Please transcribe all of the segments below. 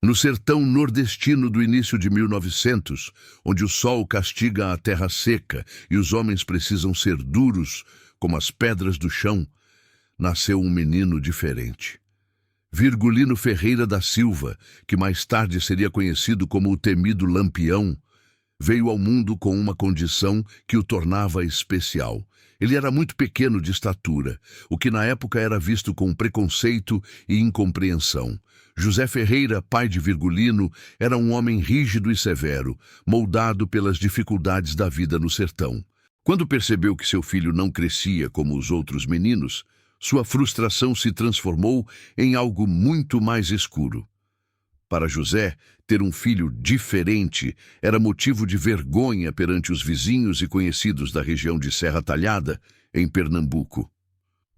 No sertão nordestino do início de 1900, onde o sol castiga a terra seca e os homens precisam ser duros como as pedras do chão, nasceu um menino diferente. Virgulino Ferreira da Silva, que mais tarde seria conhecido como o temido Lampião, veio ao mundo com uma condição que o tornava especial. Ele era muito pequeno de estatura, o que na época era visto com preconceito e incompreensão. José Ferreira, pai de Virgulino, era um homem rígido e severo, moldado pelas dificuldades da vida no sertão. Quando percebeu que seu filho não crescia como os outros meninos, sua frustração se transformou em algo muito mais escuro. Para José, ter um filho diferente era motivo de vergonha perante os vizinhos e conhecidos da região de Serra Talhada, em Pernambuco.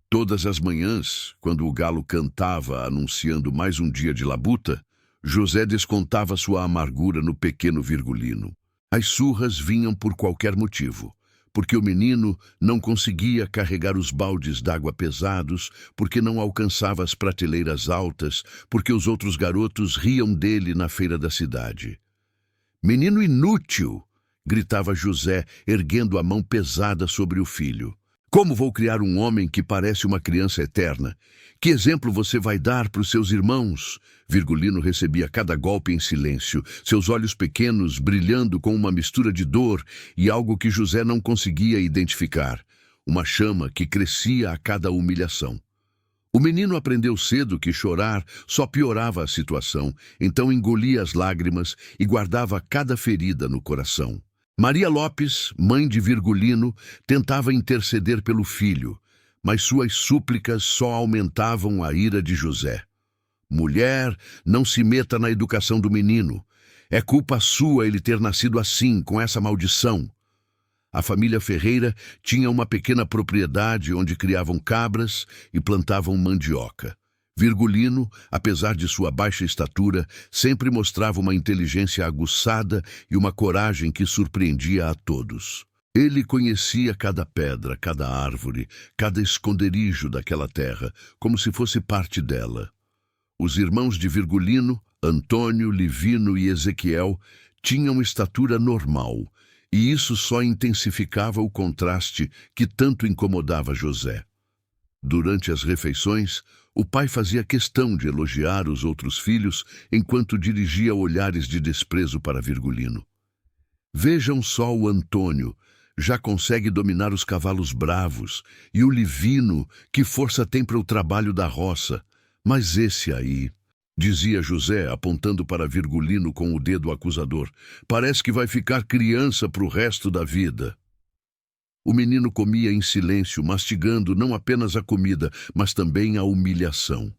Todas as manhãs, quando o galo cantava anunciando mais um dia de labuta, José descontava sua amargura no pequeno Virgulino. As surras vinham por qualquer motivo. Porque o menino não conseguia carregar os baldes d'água pesados, porque não alcançava as prateleiras altas, porque os outros garotos riam dele na feira da cidade. "Menino inútil!" gritava José, erguendo a mão pesada sobre o filho. "Como vou criar um homem que parece uma criança eterna? Que exemplo você vai dar para os seus irmãos?" Virgulino recebia cada golpe em silêncio, seus olhos pequenos brilhando com uma mistura de dor e algo que José não conseguia identificar, uma chama que crescia a cada humilhação. O menino aprendeu cedo que chorar só piorava a situação, então engolia as lágrimas e guardava cada ferida no coração. Maria Lopes, mãe de Virgulino, tentava interceder pelo filho, mas suas súplicas só aumentavam a ira de José. "Mulher, não se meta na educação do menino. É culpa sua ele ter nascido assim, com essa maldição." A família Ferreira tinha uma pequena propriedade onde criavam cabras e plantavam mandioca. Virgulino, apesar de sua baixa estatura, sempre mostrava uma inteligência aguçada e uma coragem que surpreendia a todos. Ele conhecia cada pedra, cada árvore, cada esconderijo daquela terra, como se fosse parte dela. Os irmãos de Virgulino, Antônio, Livino e Ezequiel, tinham estatura normal, e isso só intensificava o contraste que tanto incomodava José. Durante as refeições, o pai fazia questão de elogiar os outros filhos enquanto dirigia olhares de desprezo para Virgulino. "Vejam só o Antônio, já consegue dominar os cavalos bravos, e o Livino, que força tem para o trabalho da roça. Mas esse aí", dizia José, apontando para Virgulino com o dedo acusador, "parece que vai ficar criança para o resto da vida." O menino comia em silêncio, mastigando não apenas a comida, mas também a humilhação.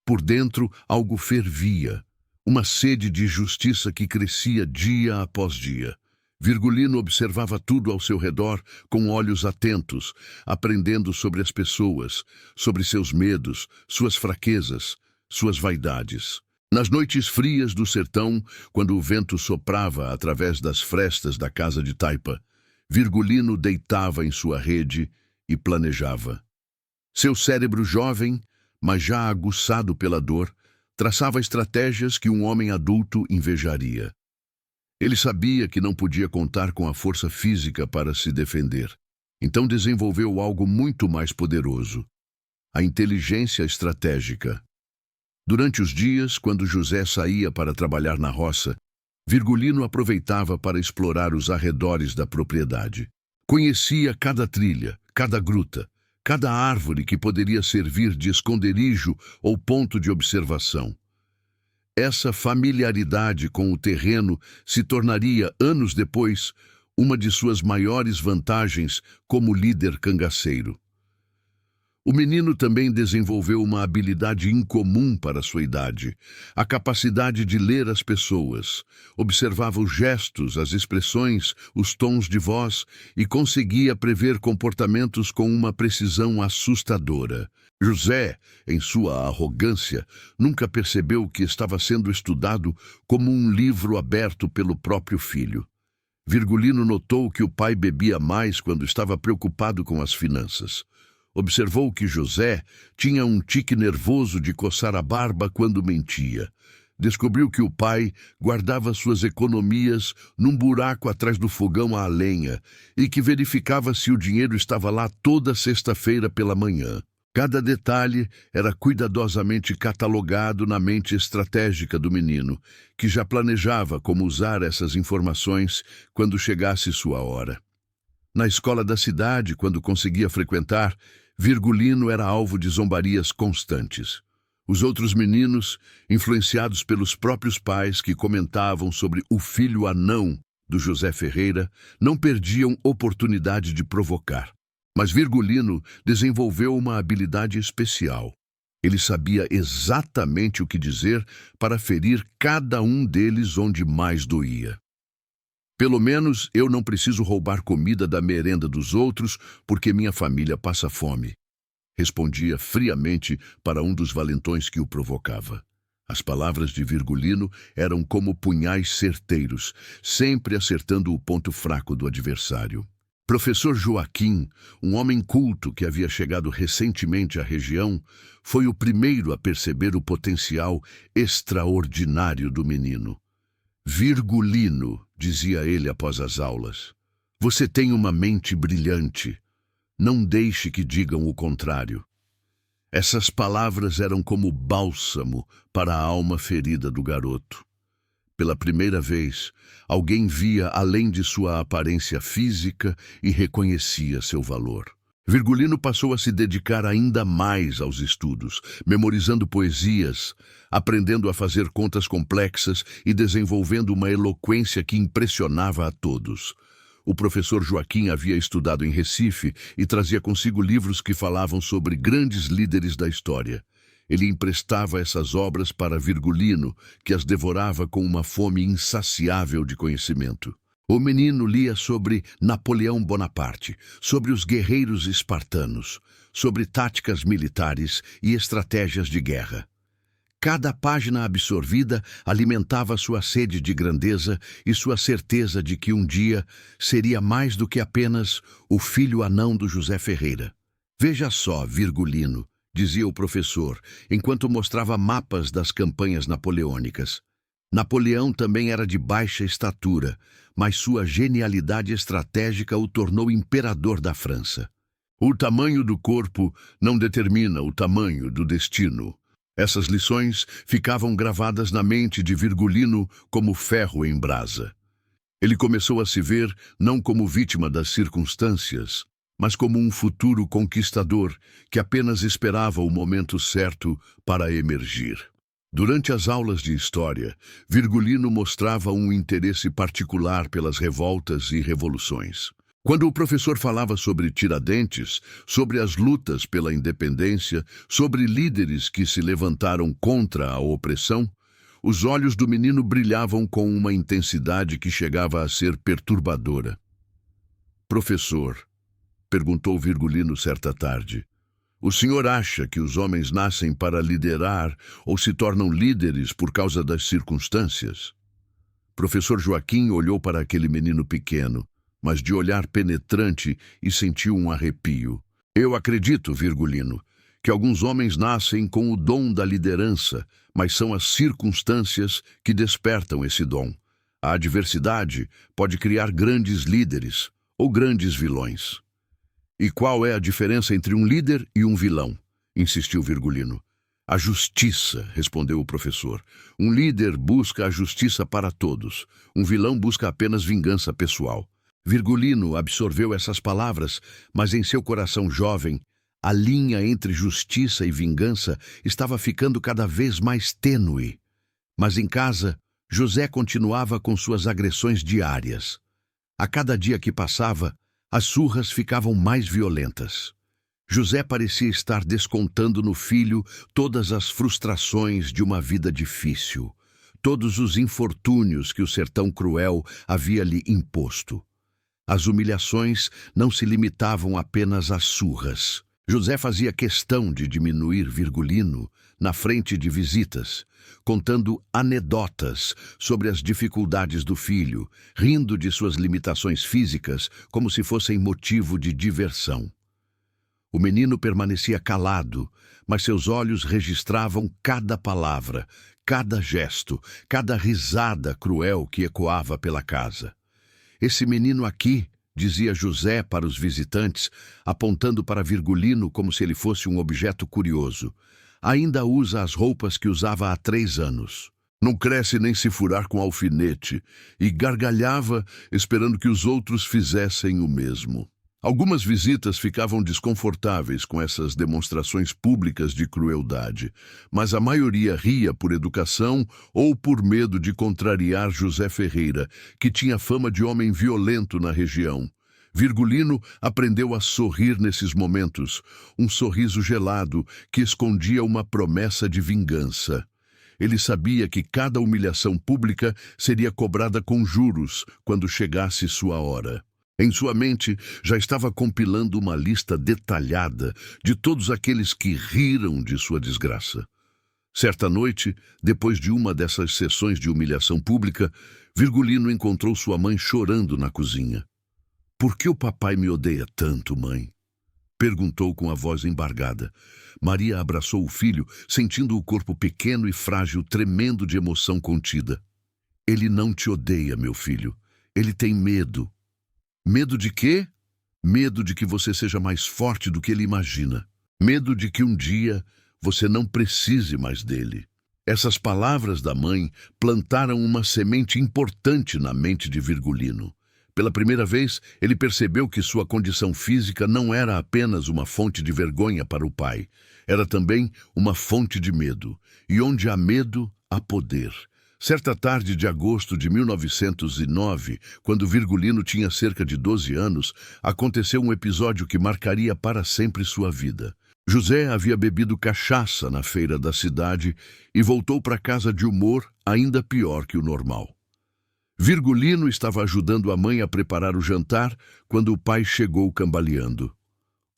Por dentro, algo fervia, uma sede de justiça que crescia dia após dia. Virgulino observava tudo ao seu redor com olhos atentos, aprendendo sobre as pessoas, sobre seus medos, suas fraquezas, suas vaidades. Nas noites frias do sertão, quando o vento soprava através das frestas da casa de taipa, Virgulino deitava em sua rede e planejava. Seu cérebro jovem, mas já aguçado pela dor, traçava estratégias que um homem adulto invejaria. Ele sabia que não podia contar com a força física para se defender. Então desenvolveu algo muito mais poderoso: a inteligência estratégica. Durante os dias, quando José saía para trabalhar na roça, Virgulino aproveitava para explorar os arredores da propriedade. Conhecia cada trilha, cada gruta, cada árvore que poderia servir de esconderijo ou ponto de observação. Essa familiaridade com o terreno se tornaria, anos depois, uma de suas maiores vantagens como líder cangaceiro. O menino também desenvolveu uma habilidade incomum para sua idade, a capacidade de ler as pessoas. Observava os gestos, as expressões, os tons de voz e conseguia prever comportamentos com uma precisão assustadora. José, em sua arrogância, nunca percebeu que estava sendo estudado como um livro aberto pelo próprio filho. Virgulino notou que o pai bebia mais quando estava preocupado com as finanças. Observou que José tinha um tique nervoso de coçar a barba quando mentia. Descobriu que o pai guardava suas economias num buraco atrás do fogão à lenha e que verificava se o dinheiro estava lá toda sexta-feira pela manhã. Cada detalhe era cuidadosamente catalogado na mente estratégica do menino, que já planejava como usar essas informações quando chegasse sua hora. Na escola da cidade, quando conseguia frequentar, Virgulino era alvo de zombarias constantes. Os outros meninos, influenciados pelos próprios pais que comentavam sobre o filho anão do José Ferreira, não perdiam oportunidade de provocar. Mas Virgulino desenvolveu uma habilidade especial. Ele sabia exatamente o que dizer para ferir cada um deles onde mais doía. Pelo menos eu não preciso roubar comida da merenda dos outros porque minha família passa fome, respondia friamente para um dos valentões que o provocava. As palavras de Virgulino eram como punhais certeiros, sempre acertando o ponto fraco do adversário. Professor Joaquim, um homem culto que havia chegado recentemente à região, foi o primeiro a perceber o potencial extraordinário do menino. Virgulino, dizia ele após as aulas, você tem uma mente brilhante. Não deixe que digam o contrário. Essas palavras eram como bálsamo para a alma ferida do garoto. Pela primeira vez, alguém via além de sua aparência física e reconhecia seu valor. Virgulino passou a se dedicar ainda mais aos estudos, memorizando poesias, aprendendo a fazer contas complexas e desenvolvendo uma eloquência que impressionava a todos. O professor Joaquim havia estudado em Recife e trazia consigo livros que falavam sobre grandes líderes da história. Ele emprestava essas obras para Virgulino, que as devorava com uma fome insaciável de conhecimento. O menino lia sobre Napoleão Bonaparte, sobre os guerreiros espartanos, sobre táticas militares e estratégias de guerra. Cada página absorvida alimentava sua sede de grandeza e sua certeza de que um dia seria mais do que apenas o filho anão do José Ferreira. Veja só, Virgulino, dizia o professor, enquanto mostrava mapas das campanhas napoleônicas. Napoleão também era de baixa estatura, mas sua genialidade estratégica o tornou imperador da França. O tamanho do corpo não determina o tamanho do destino. Essas lições ficavam gravadas na mente de Virgulino como ferro em brasa. Ele começou a se ver não como vítima das circunstâncias, mas como um futuro conquistador que apenas esperava o momento certo para emergir. Durante as aulas de história, Virgulino mostrava um interesse particular pelas revoltas e revoluções. Quando o professor falava sobre Tiradentes, sobre as lutas pela independência, sobre líderes que se levantaram contra a opressão, os olhos do menino brilhavam com uma intensidade que chegava a ser perturbadora. Professor, perguntou Virgulino certa tarde, o senhor acha que os homens nascem para liderar ou se tornam líderes por causa das circunstâncias? Professor Joaquim olhou para aquele menino pequeno, mas de olhar penetrante, e sentiu um arrepio. Eu acredito, Virgulino, que alguns homens nascem com o dom da liderança, mas são as circunstâncias que despertam esse dom. A adversidade pode criar grandes líderes ou grandes vilões. E qual é a diferença entre um líder e um vilão? Insistiu Virgulino. A justiça, respondeu o professor. Um líder busca a justiça para todos. Um vilão busca apenas vingança pessoal. Virgulino absorveu essas palavras, mas em seu coração jovem, a linha entre justiça e vingança estava ficando cada vez mais tênue. Mas em casa, José continuava com suas agressões diárias. A cada dia que passava, as surras ficavam mais violentas. José parecia estar descontando no filho todas as frustrações de uma vida difícil, todos os infortúnios que o sertão cruel havia lhe imposto. As humilhações não se limitavam apenas às surras. José fazia questão de diminuir Virgulino na frente de visitas, contando anedotas sobre as dificuldades do filho, rindo de suas limitações físicas como se fossem motivo de diversão. O menino permanecia calado, mas seus olhos registravam cada palavra, cada gesto, cada risada cruel que ecoava pela casa. Esse menino aqui, dizia José para os visitantes, apontando para Virgulino como se ele fosse um objeto curioso, ainda usa as roupas que usava há 3 anos. Não cresce nem se furar com alfinete, e gargalhava esperando que os outros fizessem o mesmo. Algumas visitas ficavam desconfortáveis com essas demonstrações públicas de crueldade, mas a maioria ria por educação ou por medo de contrariar José Ferreira, que tinha fama de homem violento na região. Virgulino aprendeu a sorrir nesses momentos, um sorriso gelado que escondia uma promessa de vingança. Ele sabia que cada humilhação pública seria cobrada com juros quando chegasse sua hora. Em sua mente, já estava compilando uma lista detalhada de todos aqueles que riram de sua desgraça. Certa noite, depois de uma dessas sessões de humilhação pública, Virgulino encontrou sua mãe chorando na cozinha. "Por que o papai me odeia tanto, mãe?" perguntou com a voz embargada. Maria abraçou o filho, sentindo o corpo pequeno e frágil tremendo de emoção contida. "Ele não te odeia, meu filho. Ele tem medo." "Medo de quê?" "Medo de que você seja mais forte do que ele imagina. Medo de que um dia você não precise mais dele." Essas palavras da mãe plantaram uma semente importante na mente de Virgulino. Pela primeira vez, ele percebeu que sua condição física não era apenas uma fonte de vergonha para o pai. Era também uma fonte de medo. E onde há medo, há poder. Certa tarde de agosto de 1909, quando Virgulino tinha cerca de 12 anos, aconteceu um episódio que marcaria para sempre sua vida. José havia bebido cachaça na feira da cidade e voltou para casa de humor ainda pior que o normal. Virgulino estava ajudando a mãe a preparar o jantar quando o pai chegou cambaleando.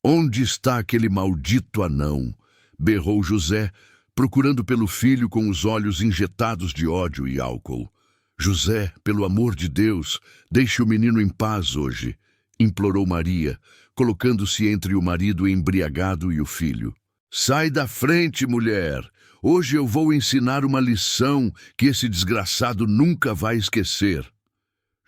"Onde está aquele maldito anão?" berrou José, procurando pelo filho com os olhos injetados de ódio e álcool. "José, pelo amor de Deus, deixe o menino em paz hoje", implorou Maria, colocando-se entre o marido embriagado e o filho. "Sai da frente, mulher! Hoje eu vou ensinar uma lição que esse desgraçado nunca vai esquecer."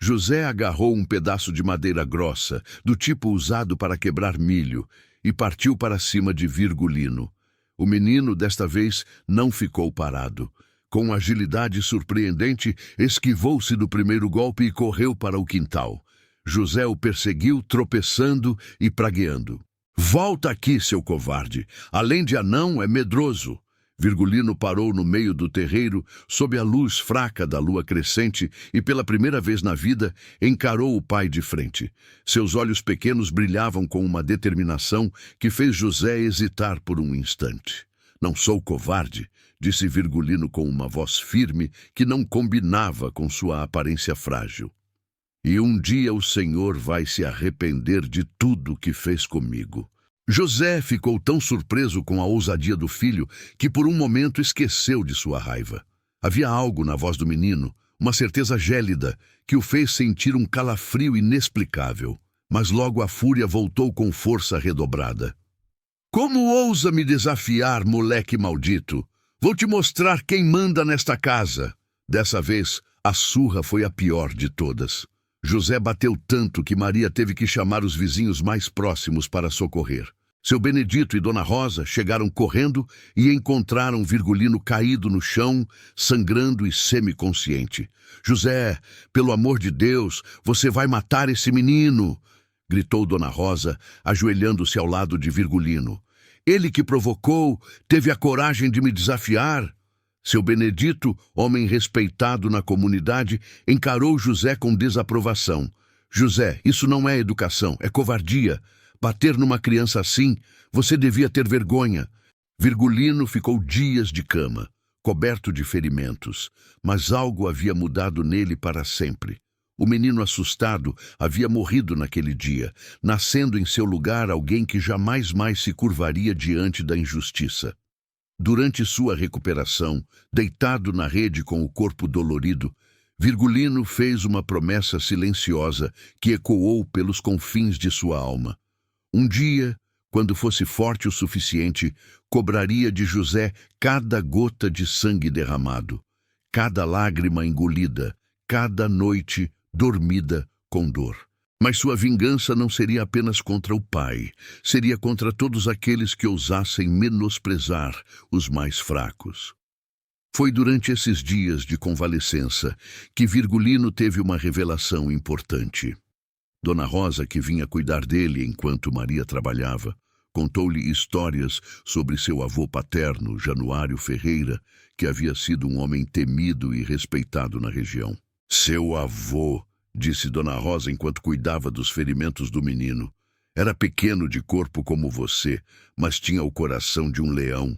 José agarrou um pedaço de madeira grossa, do tipo usado para quebrar milho, e partiu para cima de Virgulino. O menino, desta vez, não ficou parado. Com agilidade surpreendente, esquivou-se do primeiro golpe e correu para o quintal. José o perseguiu, tropeçando e pragueando. "Volta aqui, seu covarde! Além de anão, é medroso!" Virgulino parou no meio do terreiro, sob a luz fraca da lua crescente, e pela primeira vez na vida encarou o pai de frente. Seus olhos pequenos brilhavam com uma determinação que fez José hesitar por um instante. "Não sou covarde", disse Virgulino com uma voz firme que não combinava com sua aparência frágil. "E um dia o Senhor vai se arrepender de tudo que fez comigo." José ficou tão surpreso com a ousadia do filho que por um momento esqueceu de sua raiva. Havia algo na voz do menino, uma certeza gélida, que o fez sentir um calafrio inexplicável. Mas logo a fúria voltou com força redobrada. "Como ousa me desafiar, moleque maldito? Vou te mostrar quem manda nesta casa." Dessa vez, a surra foi a pior de todas. José bateu tanto que Maria teve que chamar os vizinhos mais próximos para socorrer. Seu Benedito e Dona Rosa chegaram correndo e encontraram Virgulino caído no chão, sangrando e semiconsciente. "José, pelo amor de Deus, você vai matar esse menino!" gritou Dona Rosa, ajoelhando-se ao lado de Virgulino. "Ele que provocou, teve a coragem de me desafiar." Seu Benedito, homem respeitado na comunidade, encarou José com desaprovação. "José, isso não é educação, é covardia. Bater numa criança assim, você devia ter vergonha." Virgulino ficou dias de cama, coberto de ferimentos, mas algo havia mudado nele para sempre. O menino assustado havia morrido naquele dia, nascendo em seu lugar alguém que jamais mais se curvaria diante da injustiça. Durante sua recuperação, deitado na rede com o corpo dolorido, Virgulino fez uma promessa silenciosa que ecoou pelos confins de sua alma. Um dia, Quando fosse forte o suficiente, cobraria de José cada gota de sangue derramado, cada lágrima engolida, cada noite dormida com dor. Mas sua vingança não seria apenas contra o pai, seria contra todos aqueles que ousassem menosprezar os mais fracos. Foi durante esses dias de convalescença que Virgulino teve uma revelação importante. Dona Rosa, que vinha cuidar dele enquanto Maria trabalhava, contou-lhe histórias sobre seu avô paterno, Januário Ferreira, que havia sido um homem temido e respeitado na região. Seu avô, disse Dona Rosa enquanto cuidava dos ferimentos do menino, era pequeno de corpo como você, mas tinha o coração de um leão.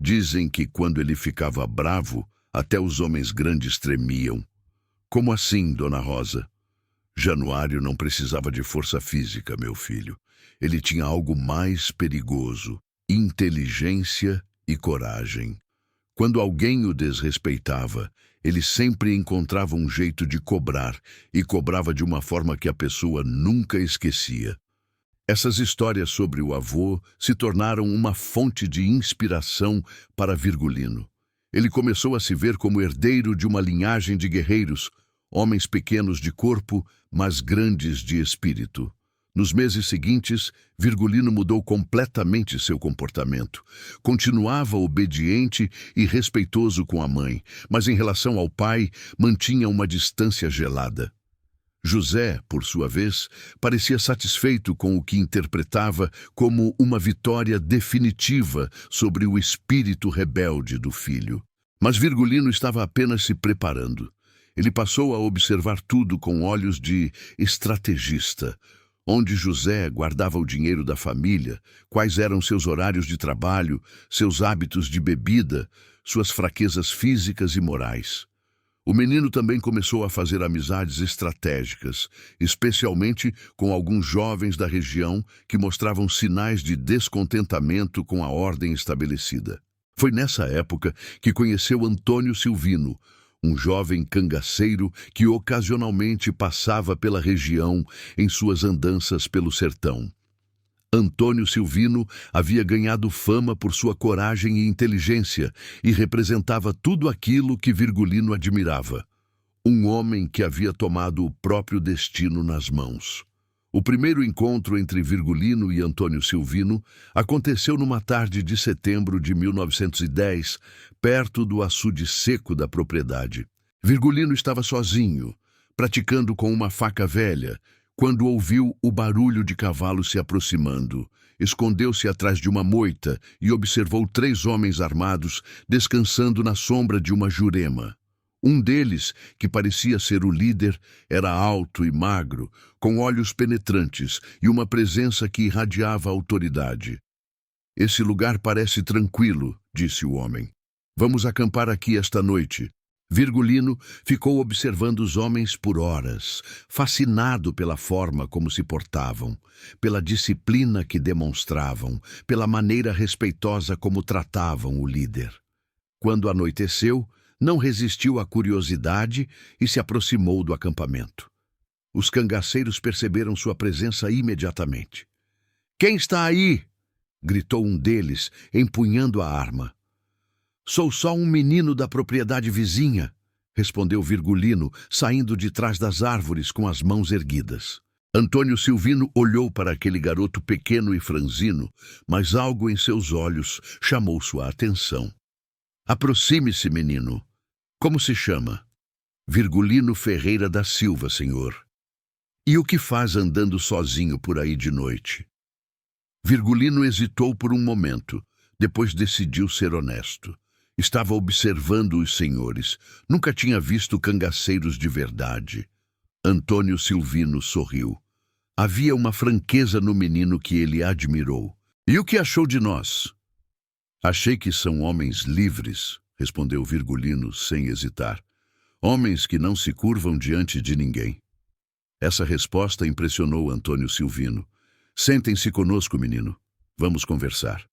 Dizem que quando ele ficava bravo, até os homens grandes tremiam. Como assim, Dona Rosa? Januário não precisava de força física, meu filho. Ele tinha algo mais perigoso: inteligência e coragem. Quando alguém o desrespeitava, ele sempre encontrava um jeito de cobrar, e cobrava de uma forma que a pessoa nunca esquecia. Essas histórias sobre o avô se tornaram uma fonte de inspiração para Virgulino. Ele começou a se ver como herdeiro de uma linhagem de guerreiros, homens pequenos de corpo, mas grandes de espírito. Nos meses seguintes, Virgulino mudou completamente seu comportamento. Continuava obediente e respeitoso com a mãe, mas em relação ao pai, mantinha uma distância gelada. José, por sua vez, parecia satisfeito com o que interpretava como uma vitória definitiva sobre o espírito rebelde do filho. Mas Virgulino estava apenas se preparando. Ele passou a observar tudo com olhos de estrategista. Onde José guardava o dinheiro da família, quais eram seus horários de trabalho, seus hábitos de bebida, suas fraquezas físicas e morais. O menino também começou a fazer amizades estratégicas, especialmente com alguns jovens da região que mostravam sinais de descontentamento com a ordem estabelecida. Foi nessa época que conheceu Antônio Silvino, um jovem cangaceiro que ocasionalmente passava pela região em suas andanças pelo sertão. Antônio Silvino havia ganhado fama por sua coragem e inteligência e representava tudo aquilo que Virgulino admirava. Um homem que havia tomado o próprio destino nas mãos. O primeiro encontro entre Virgulino e Antônio Silvino aconteceu numa tarde de setembro de 1910, perto do açude seco da propriedade. Virgulino estava sozinho, praticando com uma faca velha, quando ouviu o barulho de cavalos se aproximando. Escondeu-se atrás de uma moita e observou 3 homens armados descansando na sombra de uma jurema. Um deles, que parecia ser o líder, era alto e magro, com olhos penetrantes e uma presença que irradiava autoridade. "Esse lugar parece tranquilo", disse o homem. "Vamos acampar aqui esta noite." Virgulino ficou observando os homens por horas, fascinado pela forma como se portavam, pela disciplina que demonstravam, pela maneira respeitosa como tratavam o líder. Quando anoiteceu, não resistiu à curiosidade e se aproximou do acampamento. Os cangaceiros perceberam sua presença imediatamente. "Quem está aí?" gritou um deles, empunhando a arma. "Sou só um menino da propriedade vizinha", respondeu Virgulino, saindo de trás das árvores com as mãos erguidas. Antônio Silvino olhou para aquele garoto pequeno e franzino, mas algo em seus olhos chamou sua atenção. "Aproxime-se, menino. Como se chama?" "Virgulino Ferreira da Silva, senhor." "E o que faz andando sozinho por aí de noite?" Virgulino hesitou por um momento, depois decidiu ser honesto. Estava observando os senhores. Nunca tinha visto cangaceiros de verdade. Antônio Silvino sorriu. Havia uma franqueza no menino que ele admirou. "E o que achou de nós?" "Achei que são homens livres", respondeu Virgulino sem hesitar. "Homens que não se curvam diante de ninguém." Essa resposta impressionou Antônio Silvino. "Sentem-se conosco, menino. Vamos conversar."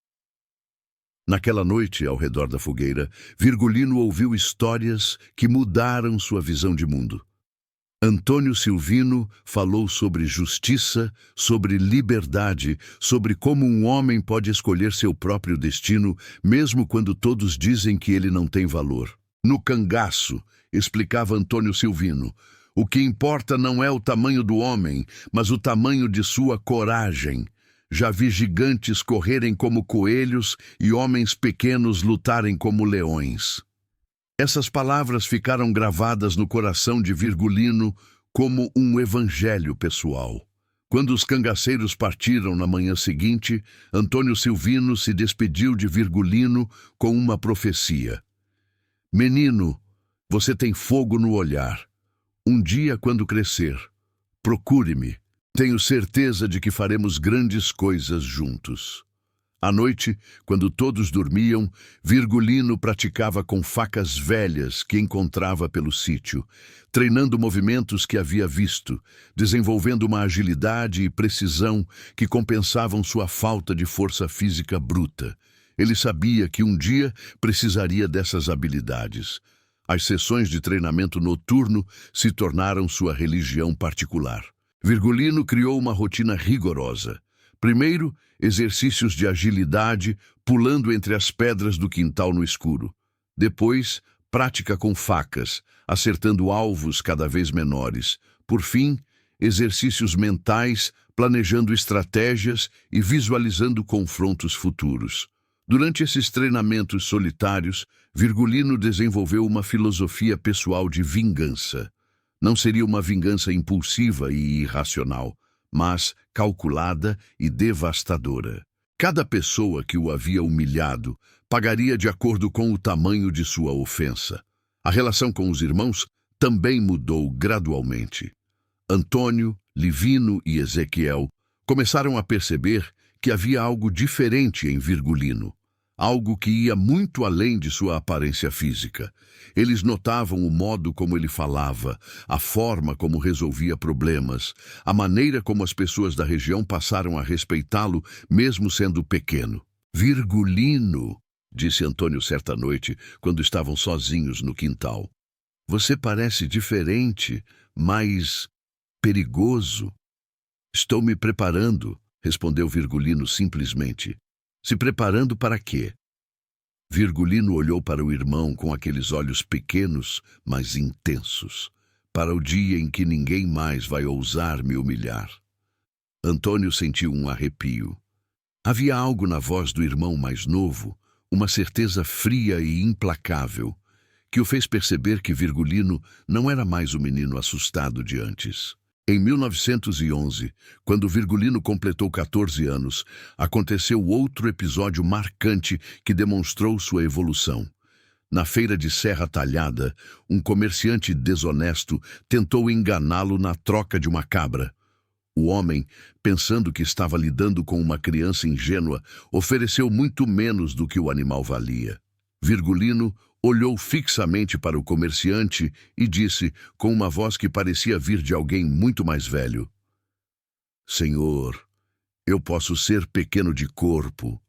Naquela noite, ao redor da fogueira, Virgulino ouviu histórias que mudaram sua visão de mundo. Antônio Silvino falou sobre justiça, sobre liberdade, sobre como um homem pode escolher seu próprio destino, mesmo quando todos dizem que ele não tem valor. No cangaço, explicava Antônio Silvino, o que importa não é o tamanho do homem, mas o tamanho de sua coragem. Já vi gigantes correrem como coelhos e homens pequenos lutarem como leões. Essas palavras ficaram gravadas no coração de Virgulino como um evangelho pessoal. Quando os cangaceiros partiram na manhã seguinte, Antônio Silvino se despediu de Virgulino com uma profecia. Menino, você tem fogo no olhar. Um dia, quando crescer, procure-me. Tenho certeza de que faremos grandes coisas juntos. À noite, quando todos dormiam, Virgulino praticava com facas velhas que encontrava pelo sítio, treinando movimentos que havia visto, desenvolvendo uma agilidade e precisão que compensavam sua falta de força física bruta. Ele sabia que um dia precisaria dessas habilidades. As sessões de treinamento noturno se tornaram sua religião particular. Virgulino criou uma rotina rigorosa. Primeiro, exercícios de agilidade, pulando entre as pedras do quintal no escuro. Depois, prática com facas, acertando alvos cada vez menores. Por fim, exercícios mentais, planejando estratégias e visualizando confrontos futuros. Durante esses treinamentos solitários, Virgulino desenvolveu uma filosofia pessoal de vingança. Não seria uma vingança impulsiva e irracional, mas calculada e devastadora. Cada pessoa que o havia humilhado pagaria de acordo com o tamanho de sua ofensa. A relação com os irmãos também mudou gradualmente. Antônio, Livino e Ezequiel começaram a perceber que havia algo diferente em Virgulino, algo que ia muito além de sua aparência física. Eles notavam o modo como ele falava, a forma como resolvia problemas, a maneira como as pessoas da região passaram a respeitá-lo, mesmo sendo pequeno. Virgulino, disse Antônio certa noite, quando estavam sozinhos no quintal. Você parece diferente, mas perigoso. Estou me preparando, respondeu Virgulino simplesmente. Se preparando para quê? Virgulino olhou para o irmão com aqueles olhos pequenos, mas intensos, para o dia em que ninguém mais vai ousar me humilhar. Antônio sentiu um arrepio. Havia algo na voz do irmão mais novo, uma certeza fria e implacável, que o fez perceber que Virgulino não era mais o menino assustado de antes. Em 1911, quando Virgulino completou 14 anos, aconteceu outro episódio marcante que demonstrou sua evolução. Na feira de Serra Talhada, um comerciante desonesto tentou enganá-lo na troca de uma cabra. O homem, pensando que estava lidando com uma criança ingênua, ofereceu muito menos do que o animal valia. Virgulino olhou fixamente para o comerciante e disse, com uma voz que parecia vir de alguém muito mais velho: Senhor, eu posso ser pequeno de corpo,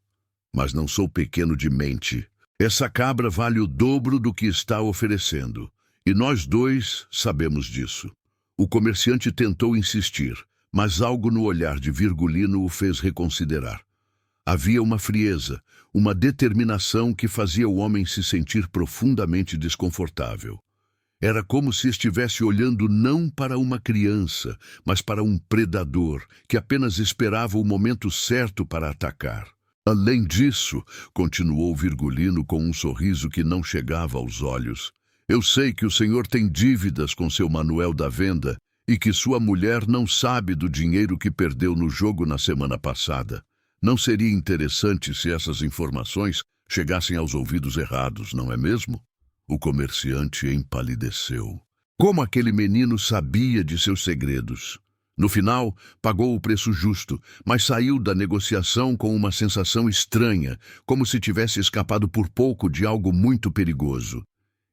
mas não sou pequeno de mente. Essa cabra vale o dobro do que está oferecendo, e nós dois sabemos disso. O comerciante tentou insistir, mas algo no olhar de Virgulino o fez reconsiderar. Havia uma frieza, uma determinação que fazia o homem se sentir profundamente desconfortável. Era como se estivesse olhando não para uma criança, mas para um predador que apenas esperava o momento certo para atacar. Além disso, continuou Virgulino com um sorriso que não chegava aos olhos, eu sei que o senhor tem dívidas com seu Manuel da Venda e que sua mulher não sabe do dinheiro que perdeu no jogo na semana passada. Não seria interessante se essas informações chegassem aos ouvidos errados, não é mesmo? O comerciante empalideceu. Como aquele menino sabia de seus segredos? No final, pagou o preço justo, mas saiu da negociação com uma sensação estranha, como se tivesse escapado por pouco de algo muito perigoso.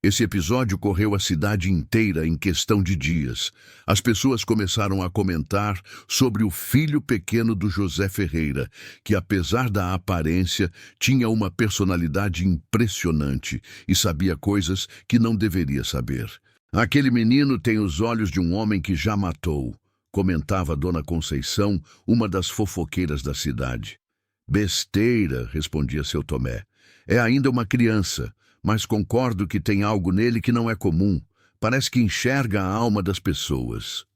Esse episódio correu a cidade inteira em questão de dias. As pessoas começaram a comentar sobre o filho pequeno do José Ferreira, que, apesar da aparência, tinha uma personalidade impressionante e sabia coisas que não deveria saber. Aquele menino tem os olhos de um homem que já matou, comentava Dona Conceição, uma das fofoqueiras da cidade. Besteira, respondia seu Tomé. É ainda uma criança, mas concordo que tem algo nele que não é comum. Parece que enxerga a alma das pessoas.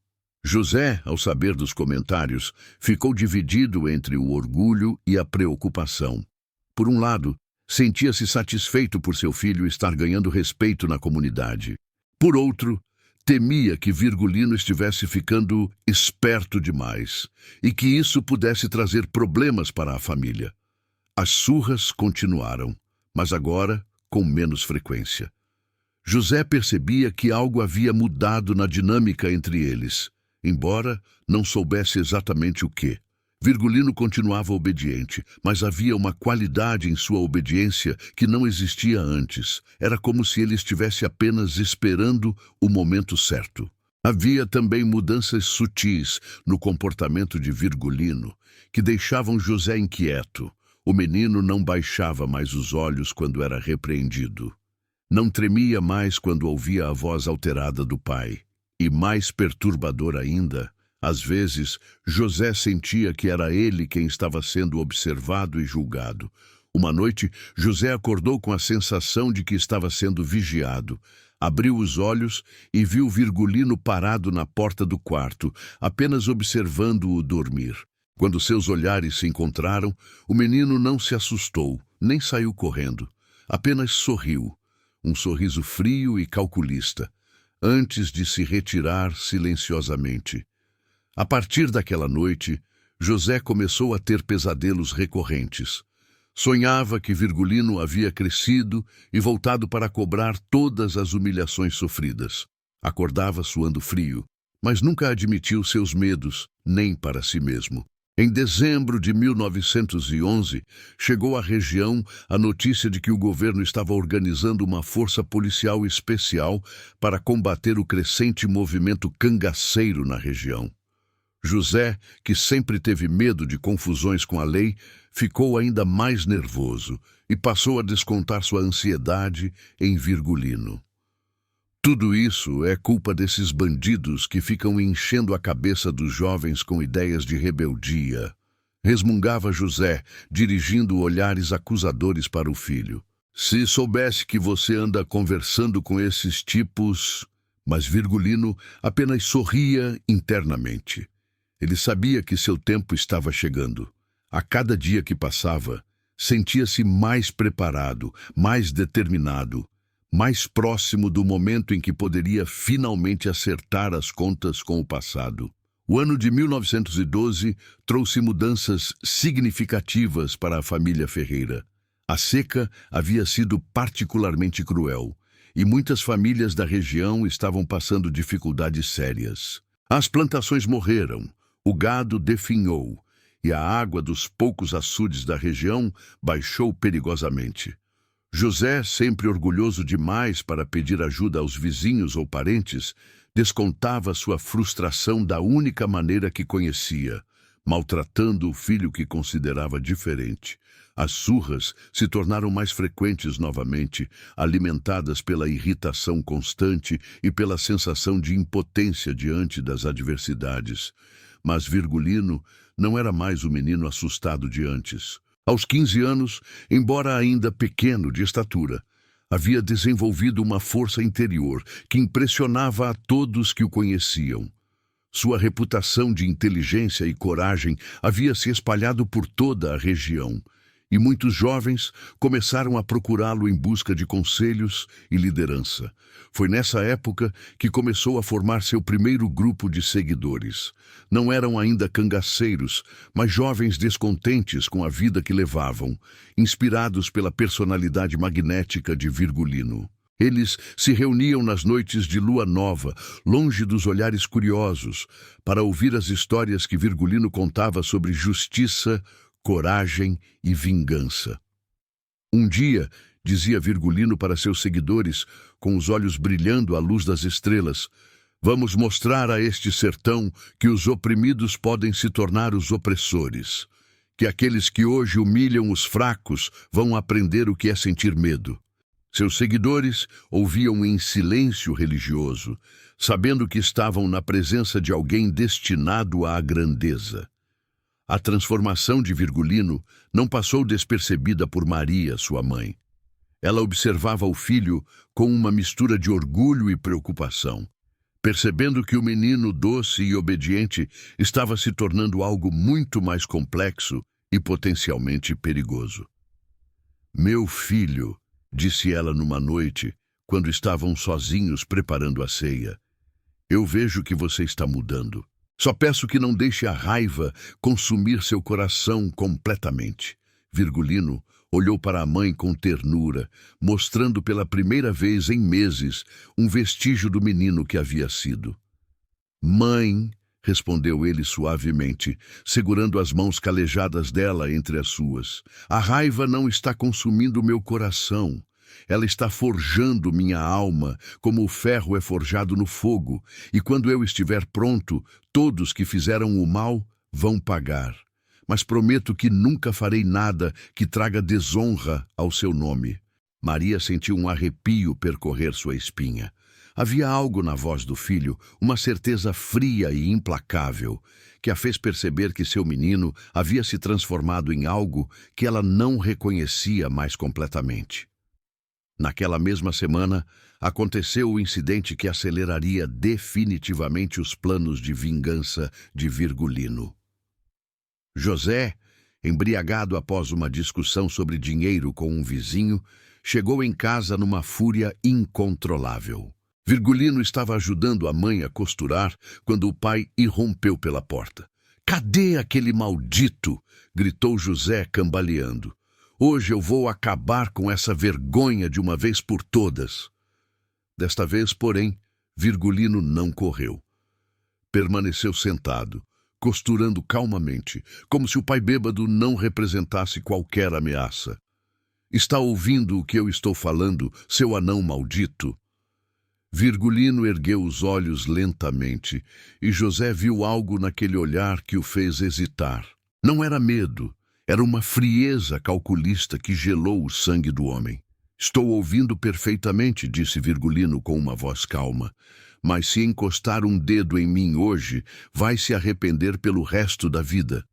José, ao saber dos comentários, ficou dividido entre o orgulho e a preocupação. Por um lado, sentia-se satisfeito por seu filho estar ganhando respeito na comunidade. Por outro, temia que Virgulino estivesse ficando esperto demais e que isso pudesse trazer problemas para a família. As surras continuaram, mas agora com menos frequência. José percebia que algo havia mudado na dinâmica entre eles, embora não soubesse exatamente o quê. Virgulino continuava obediente, mas havia uma qualidade em sua obediência que não existia antes. Era como se ele estivesse apenas esperando o momento certo. Havia também mudanças sutis no comportamento de Virgulino, que deixavam José inquieto. O menino não baixava mais os olhos quando era repreendido. Não tremia mais quando ouvia a voz alterada do pai. E mais perturbador ainda, às vezes, José sentia que era ele quem estava sendo observado e julgado. Uma noite, José acordou com a sensação de que estava sendo vigiado. Abriu os olhos e viu Virgulino parado na porta do quarto, apenas observando-o dormir. Quando seus olhares se encontraram, o menino não se assustou, nem saiu correndo. Apenas sorriu, um sorriso frio e calculista, antes de se retirar silenciosamente. A partir daquela noite, José começou a ter pesadelos recorrentes. Sonhava que Virgulino havia crescido e voltado para cobrar todas as humilhações sofridas. Acordava suando frio, mas nunca admitiu seus medos, nem para si mesmo. Em dezembro de 1911, chegou à região a notícia de que o governo estava organizando uma força policial especial para combater o crescente movimento cangaceiro na região. José, que sempre teve medo de confusões com a lei, ficou ainda mais nervoso e passou a descontar sua ansiedade em Virgulino. Tudo isso é culpa desses bandidos que ficam enchendo a cabeça dos jovens com ideias de rebeldia, resmungava José, dirigindo olhares acusadores para o filho. Se soubesse que você anda conversando com esses tipos... Mas Virgulino apenas sorria internamente. Ele sabia que seu tempo estava chegando. A cada dia que passava, sentia-se mais preparado, mais determinado, mais próximo do momento em que poderia finalmente acertar as contas com o passado. O ano de 1912 trouxe mudanças significativas para a família Ferreira. A seca havia sido particularmente cruel, e muitas famílias da região estavam passando dificuldades sérias. As plantações morreram, o gado definhou, e a água dos poucos açudes da região baixou perigosamente. José, sempre orgulhoso demais para pedir ajuda aos vizinhos ou parentes, descontava sua frustração da única maneira que conhecia, maltratando o filho que considerava diferente. As surras se tornaram mais frequentes novamente, alimentadas pela irritação constante e pela sensação de impotência diante das adversidades. Mas Virgulino não era mais o menino assustado de antes. Aos 15 anos, embora ainda pequeno de estatura, havia desenvolvido uma força interior que impressionava a todos que o conheciam. Sua reputação de inteligência e coragem havia se espalhado por toda a região, e muitos jovens começaram a procurá-lo em busca de conselhos e liderança. Foi nessa época que começou a formar seu primeiro grupo de seguidores. Não eram ainda cangaceiros, mas jovens descontentes com a vida que levavam, inspirados pela personalidade magnética de Virgulino. Eles se reuniam nas noites de lua nova, longe dos olhares curiosos, para ouvir as histórias que Virgulino contava sobre justiça, coragem e vingança. Um dia, dizia Virgulino para seus seguidores, com os olhos brilhando à luz das estrelas, vamos mostrar a este sertão que os oprimidos podem se tornar os opressores, que aqueles que hoje humilham os fracos vão aprender o que é sentir medo. Seus seguidores ouviam em silêncio religioso, sabendo que estavam na presença de alguém destinado à grandeza. A transformação de Virgulino não passou despercebida por Maria, sua mãe. Ela observava o filho com uma mistura de orgulho e preocupação, percebendo que o menino doce e obediente estava se tornando algo muito mais complexo e potencialmente perigoso. "Meu filho", disse ela numa noite, quando estavam sozinhos preparando a ceia, "eu vejo que você está mudando. Só peço que não deixe a raiva consumir seu coração completamente." Virgulino olhou para a mãe com ternura, mostrando pela primeira vez em meses um vestígio do menino que havia sido. "Mãe", respondeu ele suavemente, segurando as mãos calejadas dela entre as suas, "a raiva não está consumindo meu coração. Ela está forjando minha alma, como o ferro é forjado no fogo, e quando eu estiver pronto, todos que fizeram o mal vão pagar. Mas prometo que nunca farei nada que traga desonra ao seu nome." Maria sentiu um arrepio percorrer sua espinha. Havia algo na voz do filho, uma certeza fria e implacável, que a fez perceber que seu menino havia se transformado em algo que ela não reconhecia mais completamente. Naquela mesma semana, aconteceu o incidente que aceleraria definitivamente os planos de vingança de Virgulino. José, embriagado após uma discussão sobre dinheiro com um vizinho, chegou em casa numa fúria incontrolável. Virgulino estava ajudando a mãe a costurar quando o pai irrompeu pela porta. "Cadê aquele maldito?" gritou José, cambaleando. "Hoje eu vou acabar com essa vergonha de uma vez por todas." Desta vez, porém, Virgulino não correu. Permaneceu sentado, costurando calmamente, como se o pai bêbado não representasse qualquer ameaça. "Está ouvindo o que eu estou falando, seu anão maldito?" Virgulino ergueu os olhos lentamente, e José viu algo naquele olhar que o fez hesitar. Não era medo, era uma frieza calculista que gelou o sangue do homem. "Estou ouvindo perfeitamente", disse Virgulino com uma voz calma. "Mas se encostar um dedo em mim hoje, vai se arrepender pelo resto da vida."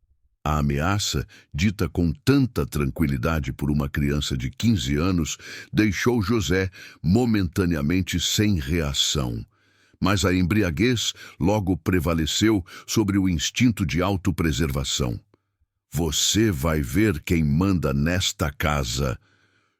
A ameaça, dita com tanta tranquilidade por uma criança de 15 anos, deixou José momentaneamente sem reação. Mas a embriaguez logo prevaleceu sobre o instinto de autopreservação. "Você vai ver quem manda nesta casa."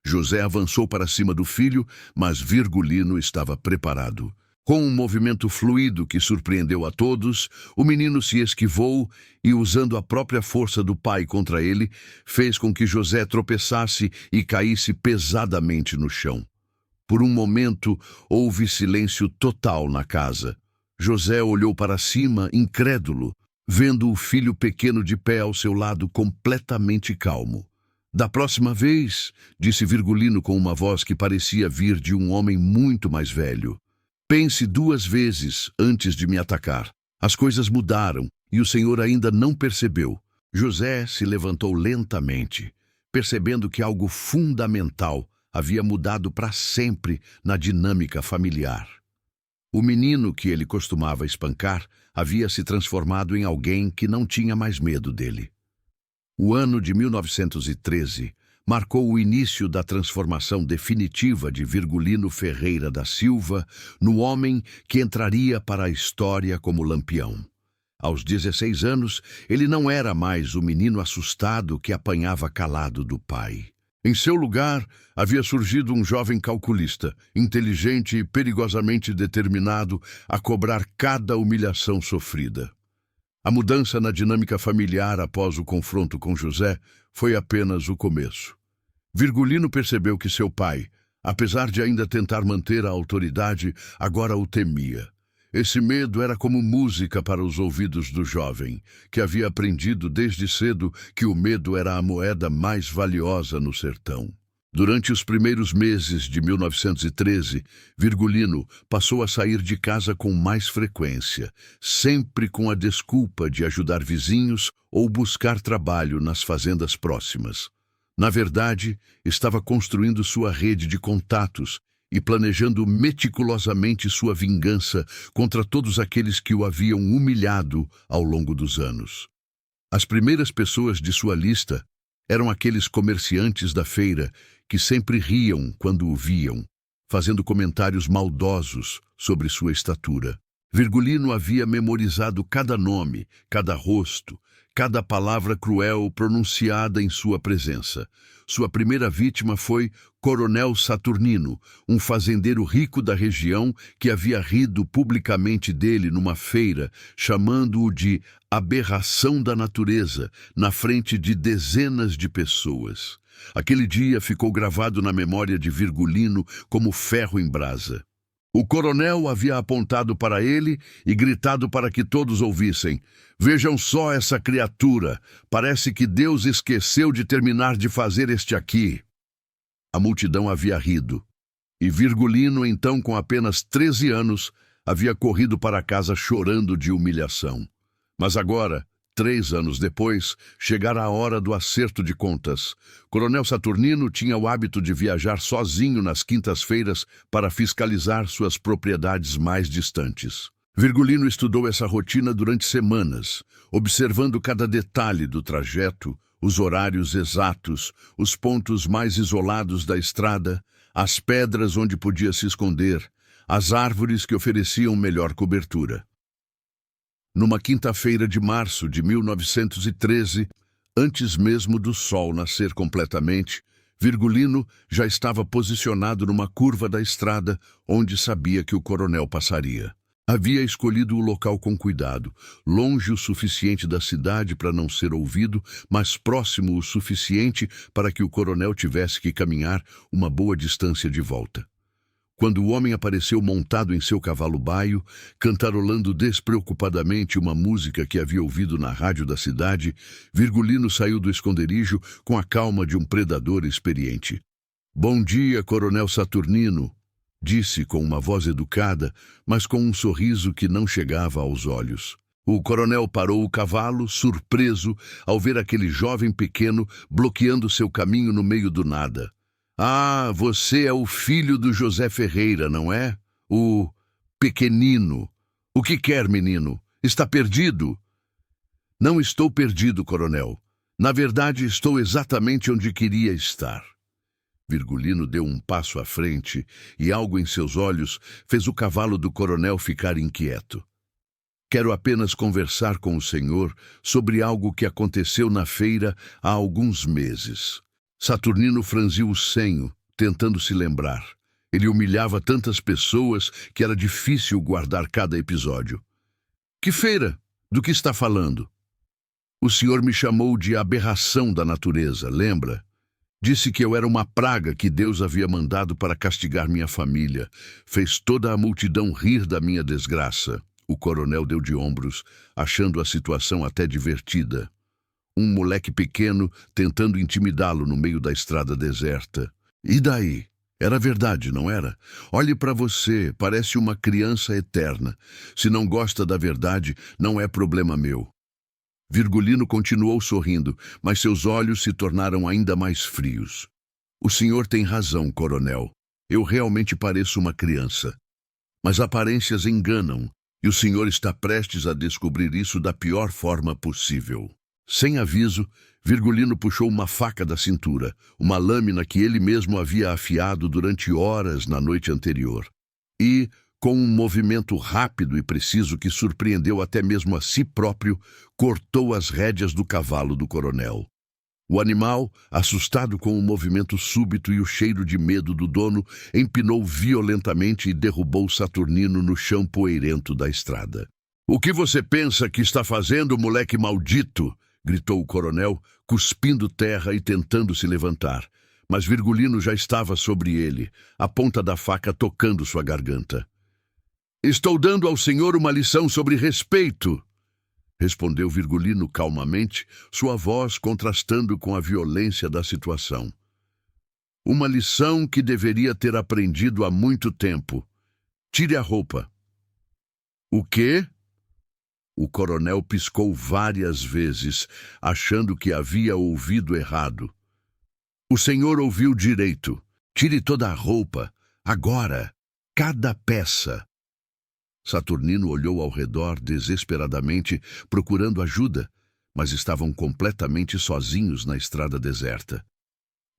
José avançou para cima do filho, mas Virgulino estava preparado. Com um movimento fluido que surpreendeu a todos, o menino se esquivou e, usando a própria força do pai contra ele, fez com que José tropeçasse e caísse pesadamente no chão. Por um momento, houve silêncio total na casa. José olhou para cima, incrédulo, vendo o filho pequeno de pé ao seu lado completamente calmo. "Da próxima vez", disse Virgulino com uma voz que parecia vir de um homem muito mais velho, "pense 2 vezes antes de me atacar. As coisas mudaram e o senhor ainda não percebeu." José se levantou lentamente, percebendo que algo fundamental havia mudado para sempre na dinâmica familiar. O menino que ele costumava espancar havia se transformado em alguém que não tinha mais medo dele. O ano de 1913 marcou o início da transformação definitiva de Virgulino Ferreira da Silva no homem que entraria para a história como Lampião. Aos 16 anos, ele não era mais o menino assustado que apanhava calado do pai. Em seu lugar, havia surgido um jovem calculista, inteligente e perigosamente determinado a cobrar cada humilhação sofrida. A mudança na dinâmica familiar após o confronto com José foi apenas o começo. Virgulino percebeu que seu pai, apesar de ainda tentar manter a autoridade, agora o temia. Esse medo era como música para os ouvidos do jovem, que havia aprendido desde cedo que o medo era a moeda mais valiosa no sertão. Durante os primeiros meses de 1913, Virgulino passou a sair de casa com mais frequência, sempre com a desculpa de ajudar vizinhos ou buscar trabalho nas fazendas próximas. Na verdade, estava construindo sua rede de contatos e planejando meticulosamente sua vingança contra todos aqueles que o haviam humilhado ao longo dos anos. As primeiras pessoas de sua lista eram aqueles comerciantes da feira que sempre riam quando o viam, fazendo comentários maldosos sobre sua estatura. Virgulino havia memorizado cada nome, cada rosto, cada palavra cruel pronunciada em sua presença. Sua primeira vítima foi Coronel Saturnino, um fazendeiro rico da região que havia rido publicamente dele numa feira, chamando-o de aberração da natureza, na frente de dezenas de pessoas. Aquele dia ficou gravado na memória de Virgulino como ferro em brasa. O coronel havia apontado para ele e gritado para que todos ouvissem: "Vejam só essa criatura! Parece que Deus esqueceu de terminar de fazer este aqui." A multidão havia rido. E Virgulino, então com apenas 13 anos, havia corrido para casa chorando de humilhação. Mas agora, 3 anos depois, chegara a hora do acerto de contas. Coronel Saturnino tinha o hábito de viajar sozinho nas quintas-feiras para fiscalizar suas propriedades mais distantes. Virgulino estudou essa rotina durante semanas, observando cada detalhe do trajeto, os horários exatos, os pontos mais isolados da estrada, as pedras onde podia se esconder, as árvores que ofereciam melhor cobertura. Numa quinta-feira de março de 1913, antes mesmo do sol nascer completamente, Virgulino já estava posicionado numa curva da estrada onde sabia que o coronel passaria. Havia escolhido o local com cuidado, longe o suficiente da cidade para não ser ouvido, mas próximo o suficiente para que o coronel tivesse que caminhar uma boa distância de volta. Quando o homem apareceu montado em seu cavalo baio, cantarolando despreocupadamente uma música que havia ouvido na rádio da cidade, Virgulino saiu do esconderijo com a calma de um predador experiente. "Bom dia, Coronel Saturnino", disse com uma voz educada, mas com um sorriso que não chegava aos olhos. O coronel parou o cavalo, surpreso, ao ver aquele jovem pequeno bloqueando seu caminho no meio do nada. "Ah, você é o filho do José Ferreira, não é? O pequenino. O que quer, menino? Está perdido?" "Não estou perdido, coronel. Na verdade, estou exatamente onde queria estar." Virgulino deu um passo à frente e algo em seus olhos fez o cavalo do coronel ficar inquieto. "Quero apenas conversar com o senhor sobre algo que aconteceu na feira há alguns meses." Saturnino franziu o senho, tentando se lembrar. Ele humilhava tantas pessoas que era difícil guardar cada episódio. "Que feira? Do que está falando?" "O senhor me chamou de aberração da natureza, lembra? Disse que eu era uma praga que Deus havia mandado para castigar minha família. Fez toda a multidão rir da minha desgraça." O coronel deu de ombros, achando a situação até divertida. Um moleque pequeno tentando intimidá-lo no meio da estrada deserta. E daí? Era verdade, não era? Olhe para você, parece uma criança eterna. Se não gosta da verdade, não é problema meu. Virgulino continuou sorrindo, mas seus olhos se tornaram ainda mais frios. "O senhor tem razão, coronel. Eu realmente pareço uma criança. Mas aparências enganam, e o senhor está prestes a descobrir isso da pior forma possível." Sem aviso, Virgulino puxou uma faca da cintura, uma lâmina que ele mesmo havia afiado durante horas na noite anterior. E, com um movimento rápido e preciso que surpreendeu até mesmo a si próprio, cortou as rédeas do cavalo do coronel. O animal, assustado com o movimento súbito e o cheiro de medo do dono, empinou violentamente e derrubou Saturnino no chão poeirento da estrada. "O que você pensa que está fazendo, moleque maldito?" gritou o coronel, cuspindo terra e tentando se levantar. Mas Virgulino já estava sobre ele, a ponta da faca tocando sua garganta. "Estou dando ao senhor uma lição sobre respeito", respondeu Virgulino calmamente, sua voz contrastando com a violência da situação. "Uma lição que deveria ter aprendido há muito tempo. Tire a roupa." "O quê?" O coronel piscou várias vezes, achando que havia ouvido errado. O senhor ouviu direito. Tire toda a roupa, agora, cada peça. Saturnino olhou ao redor desesperadamente, procurando ajuda, mas estavam completamente sozinhos na estrada deserta.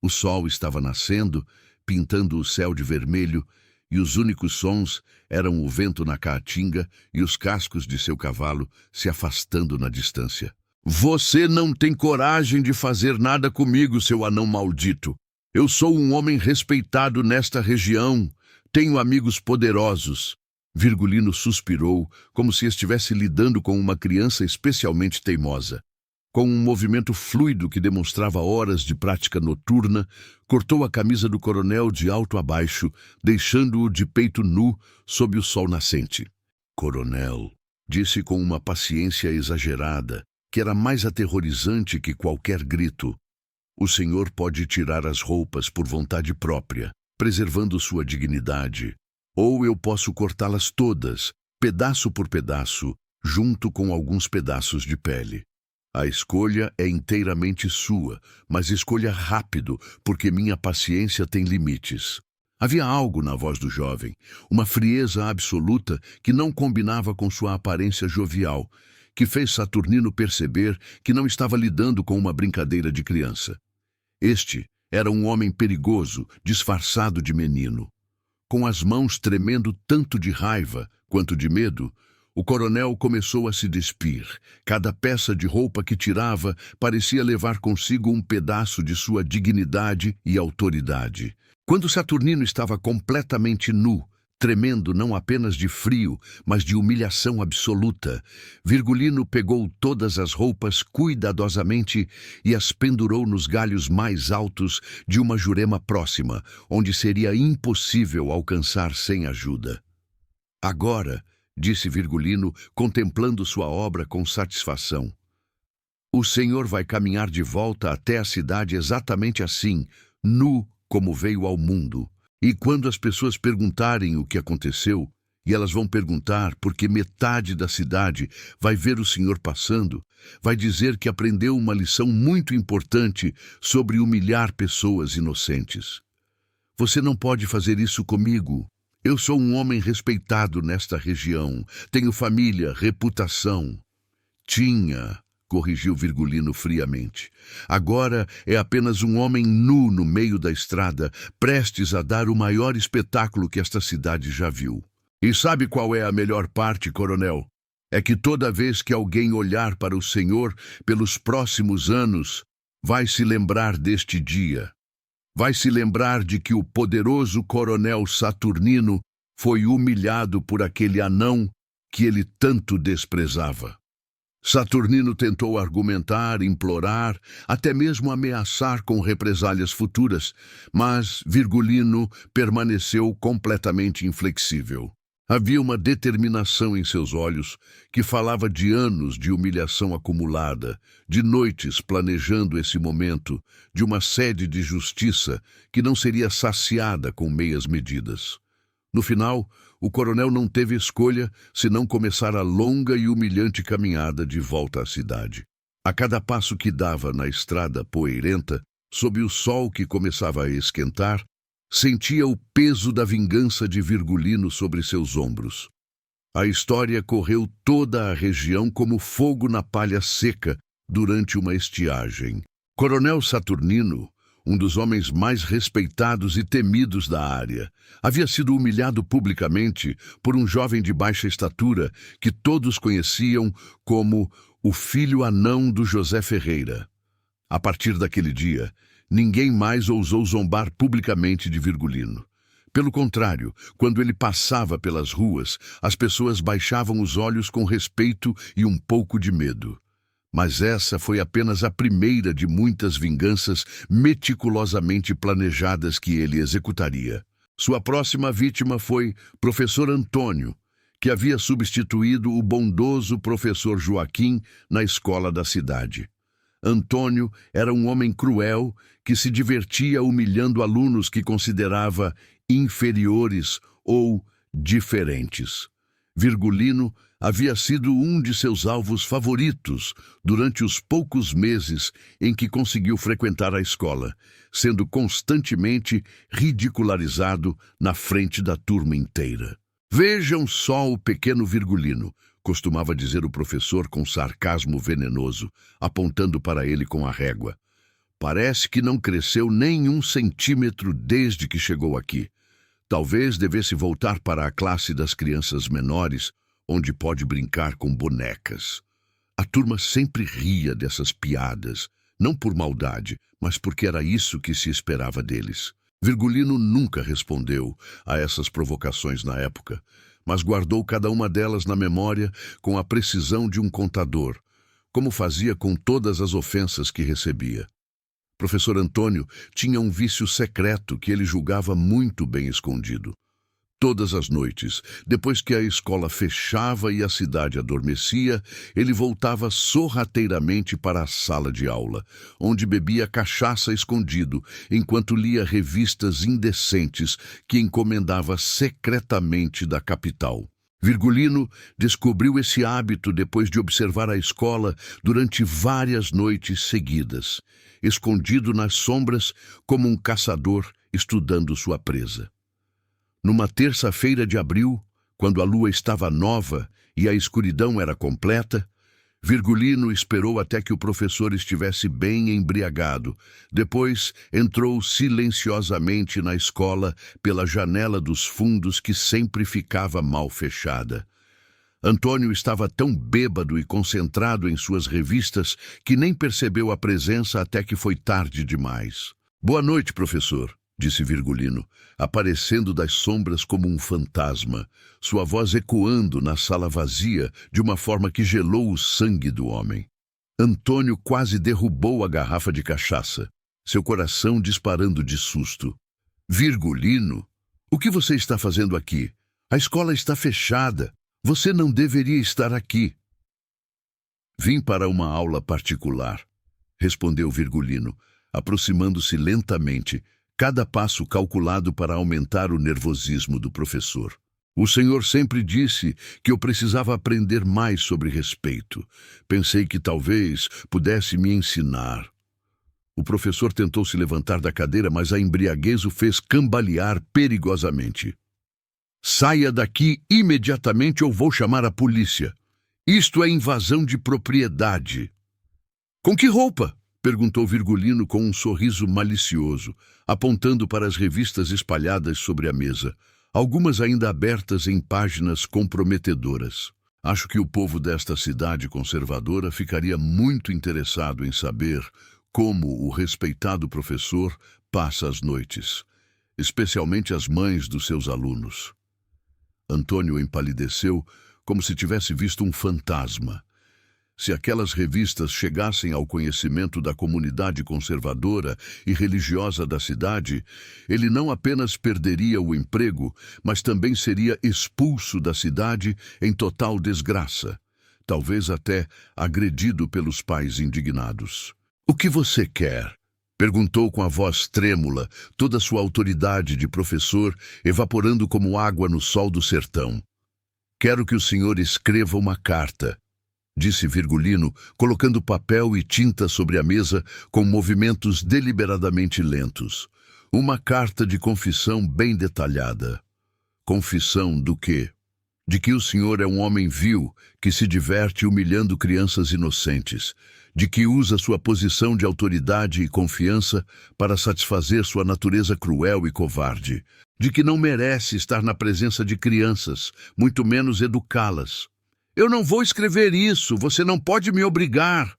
O sol estava nascendo, pintando o céu de vermelho, e os únicos sons eram o vento na caatinga e os cascos de seu cavalo se afastando na distância. Você não tem coragem de fazer nada comigo, seu anão maldito. Eu sou um homem respeitado nesta região. Tenho amigos poderosos. Virgulino suspirou, como se estivesse lidando com uma criança especialmente teimosa. Com um movimento fluido que demonstrava horas de prática noturna, cortou a camisa do coronel de alto a baixo, deixando-o de peito nu sob o sol nascente. Coronel, disse com uma paciência exagerada, que era mais aterrorizante que qualquer grito. O senhor pode tirar as roupas por vontade própria, preservando sua dignidade, ou eu posso cortá-las todas, pedaço por pedaço, junto com alguns pedaços de pele. A escolha é inteiramente sua, mas escolha rápido, porque minha paciência tem limites. Havia algo na voz do jovem, uma frieza absoluta que não combinava com sua aparência jovial, que fez Saturnino perceber que não estava lidando com uma brincadeira de criança. Este era um homem perigoso, disfarçado de menino. Com as mãos tremendo tanto de raiva quanto de medo, o coronel começou a se despir. Cada peça de roupa que tirava parecia levar consigo um pedaço de sua dignidade e autoridade. Quando Saturnino estava completamente nu, tremendo não apenas de frio, mas de humilhação absoluta, Virgulino pegou todas as roupas cuidadosamente e as pendurou nos galhos mais altos de uma jurema próxima, onde seria impossível alcançar sem ajuda. Agora, disse Virgulino, contemplando sua obra com satisfação, o senhor vai caminhar de volta até a cidade exatamente assim, nu como veio ao mundo. E quando as pessoas perguntarem o que aconteceu, e elas vão perguntar porque metade da cidade vai ver o senhor passando, vai dizer que aprendeu uma lição muito importante sobre humilhar pessoas inocentes. Você não pode fazer isso comigo. Eu sou um homem respeitado nesta região. Tenho família, reputação. Tinha, corrigiu Virgulino friamente. Agora é apenas um homem nu no meio da estrada, prestes a dar o maior espetáculo que esta cidade já viu. E sabe qual é a melhor parte, coronel? É que toda vez que alguém olhar para o senhor pelos próximos anos, vai se lembrar deste dia. Vai se lembrar de que o poderoso coronel Saturnino foi humilhado por aquele anão que ele tanto desprezava. Saturnino tentou argumentar, implorar, até mesmo ameaçar com represálias futuras, mas Virgulino permaneceu completamente inflexível. Havia uma determinação em seus olhos que falava de anos de humilhação acumulada, de noites planejando esse momento, de uma sede de justiça que não seria saciada com meias medidas. No final, o coronel não teve escolha senão começar a longa e humilhante caminhada de volta à cidade. A cada passo que dava na estrada poeirenta, sob o sol que começava a esquentar, sentia o peso da vingança de Virgulino sobre seus ombros. A história correu toda a região como fogo na palha seca durante uma estiagem. Coronel Saturnino, um dos homens mais respeitados e temidos da área, havia sido humilhado publicamente por um jovem de baixa estatura que todos conheciam como o filho anão do José Ferreira. A partir daquele dia, ninguém mais ousou zombar publicamente de Virgulino. Pelo contrário, quando ele passava pelas ruas, as pessoas baixavam os olhos com respeito e um pouco de medo. Mas essa foi apenas a primeira de muitas vinganças meticulosamente planejadas que ele executaria. Sua próxima vítima foi professor Antônio, que havia substituído o bondoso professor Joaquim na escola da cidade. Antônio era um homem cruel que se divertia humilhando alunos que considerava inferiores ou diferentes. Virgulino havia sido um de seus alvos favoritos durante os poucos meses em que conseguiu frequentar a escola, sendo constantemente ridicularizado na frente da turma inteira. "Vejam só o pequeno Virgulino", costumava dizer o professor com sarcasmo venenoso, apontando para ele com a régua. "Parece que não cresceu nem 1 centímetro desde que chegou aqui. Talvez devesse voltar para a classe das crianças menores, onde pode brincar com bonecas." A turma sempre ria dessas piadas, não por maldade, mas porque era isso que se esperava deles. Virgulino nunca respondeu a essas provocações na época, mas guardou cada uma delas na memória com a precisão de um contador, como fazia com todas as ofensas que recebia. Professor Antônio tinha um vício secreto que ele julgava muito bem escondido. Todas as noites, depois que a escola fechava e a cidade adormecia, ele voltava sorrateiramente para a sala de aula, onde bebia cachaça escondido, enquanto lia revistas indecentes que encomendava secretamente da capital. Virgulino descobriu esse hábito depois de observar a escola durante várias noites seguidas, escondido nas sombras como um caçador estudando sua presa. Numa terça-feira de abril, quando a lua estava nova e a escuridão era completa, Virgulino esperou até que o professor estivesse bem embriagado. Depois entrou silenciosamente na escola pela janela dos fundos que sempre ficava mal fechada. Antônio estava tão bêbado e concentrado em suas revistas que nem percebeu a presença até que foi tarde demais. "Boa noite, professor", disse Virgulino, aparecendo das sombras como um fantasma, sua voz ecoando na sala vazia de uma forma que gelou o sangue do homem. Antônio quase derrubou a garrafa de cachaça, seu coração disparando de susto. "Virgulino, o que você está fazendo aqui? A escola está fechada. Você não deveria estar aqui." "Vim para uma aula particular", respondeu Virgulino, aproximando-se lentamente, cada passo calculado para aumentar o nervosismo do professor. "O senhor sempre disse que eu precisava aprender mais sobre respeito. Pensei que talvez pudesse me ensinar." O professor tentou se levantar da cadeira, mas a embriaguez o fez cambalear perigosamente. "Saia daqui imediatamente ou vou chamar a polícia. Isto é invasão de propriedade." "Com que roupa?" perguntou Virgulino com um sorriso malicioso, apontando para as revistas espalhadas sobre a mesa, algumas ainda abertas em páginas comprometedoras. "Acho que o povo desta cidade conservadora ficaria muito interessado em saber como o respeitado professor passa as noites, especialmente as mães dos seus alunos." Antônio empalideceu como se tivesse visto um fantasma. Se aquelas revistas chegassem ao conhecimento da comunidade conservadora e religiosa da cidade, ele não apenas perderia o emprego, mas também seria expulso da cidade em total desgraça, talvez até agredido pelos pais indignados. "O que você quer?" perguntou com a voz trêmula, toda sua autoridade de professor evaporando como água no sol do sertão. "Quero que o senhor escreva uma carta", disse Virgulino, colocando papel e tinta sobre a mesa com movimentos deliberadamente lentos. "Uma carta de confissão bem detalhada." "Confissão do quê?" "De que o senhor é um homem vil, que se diverte humilhando crianças inocentes, de que usa sua posição de autoridade e confiança para satisfazer sua natureza cruel e covarde, de que não merece estar na presença de crianças, muito menos educá-las." "Eu não vou escrever isso, você não pode me obrigar."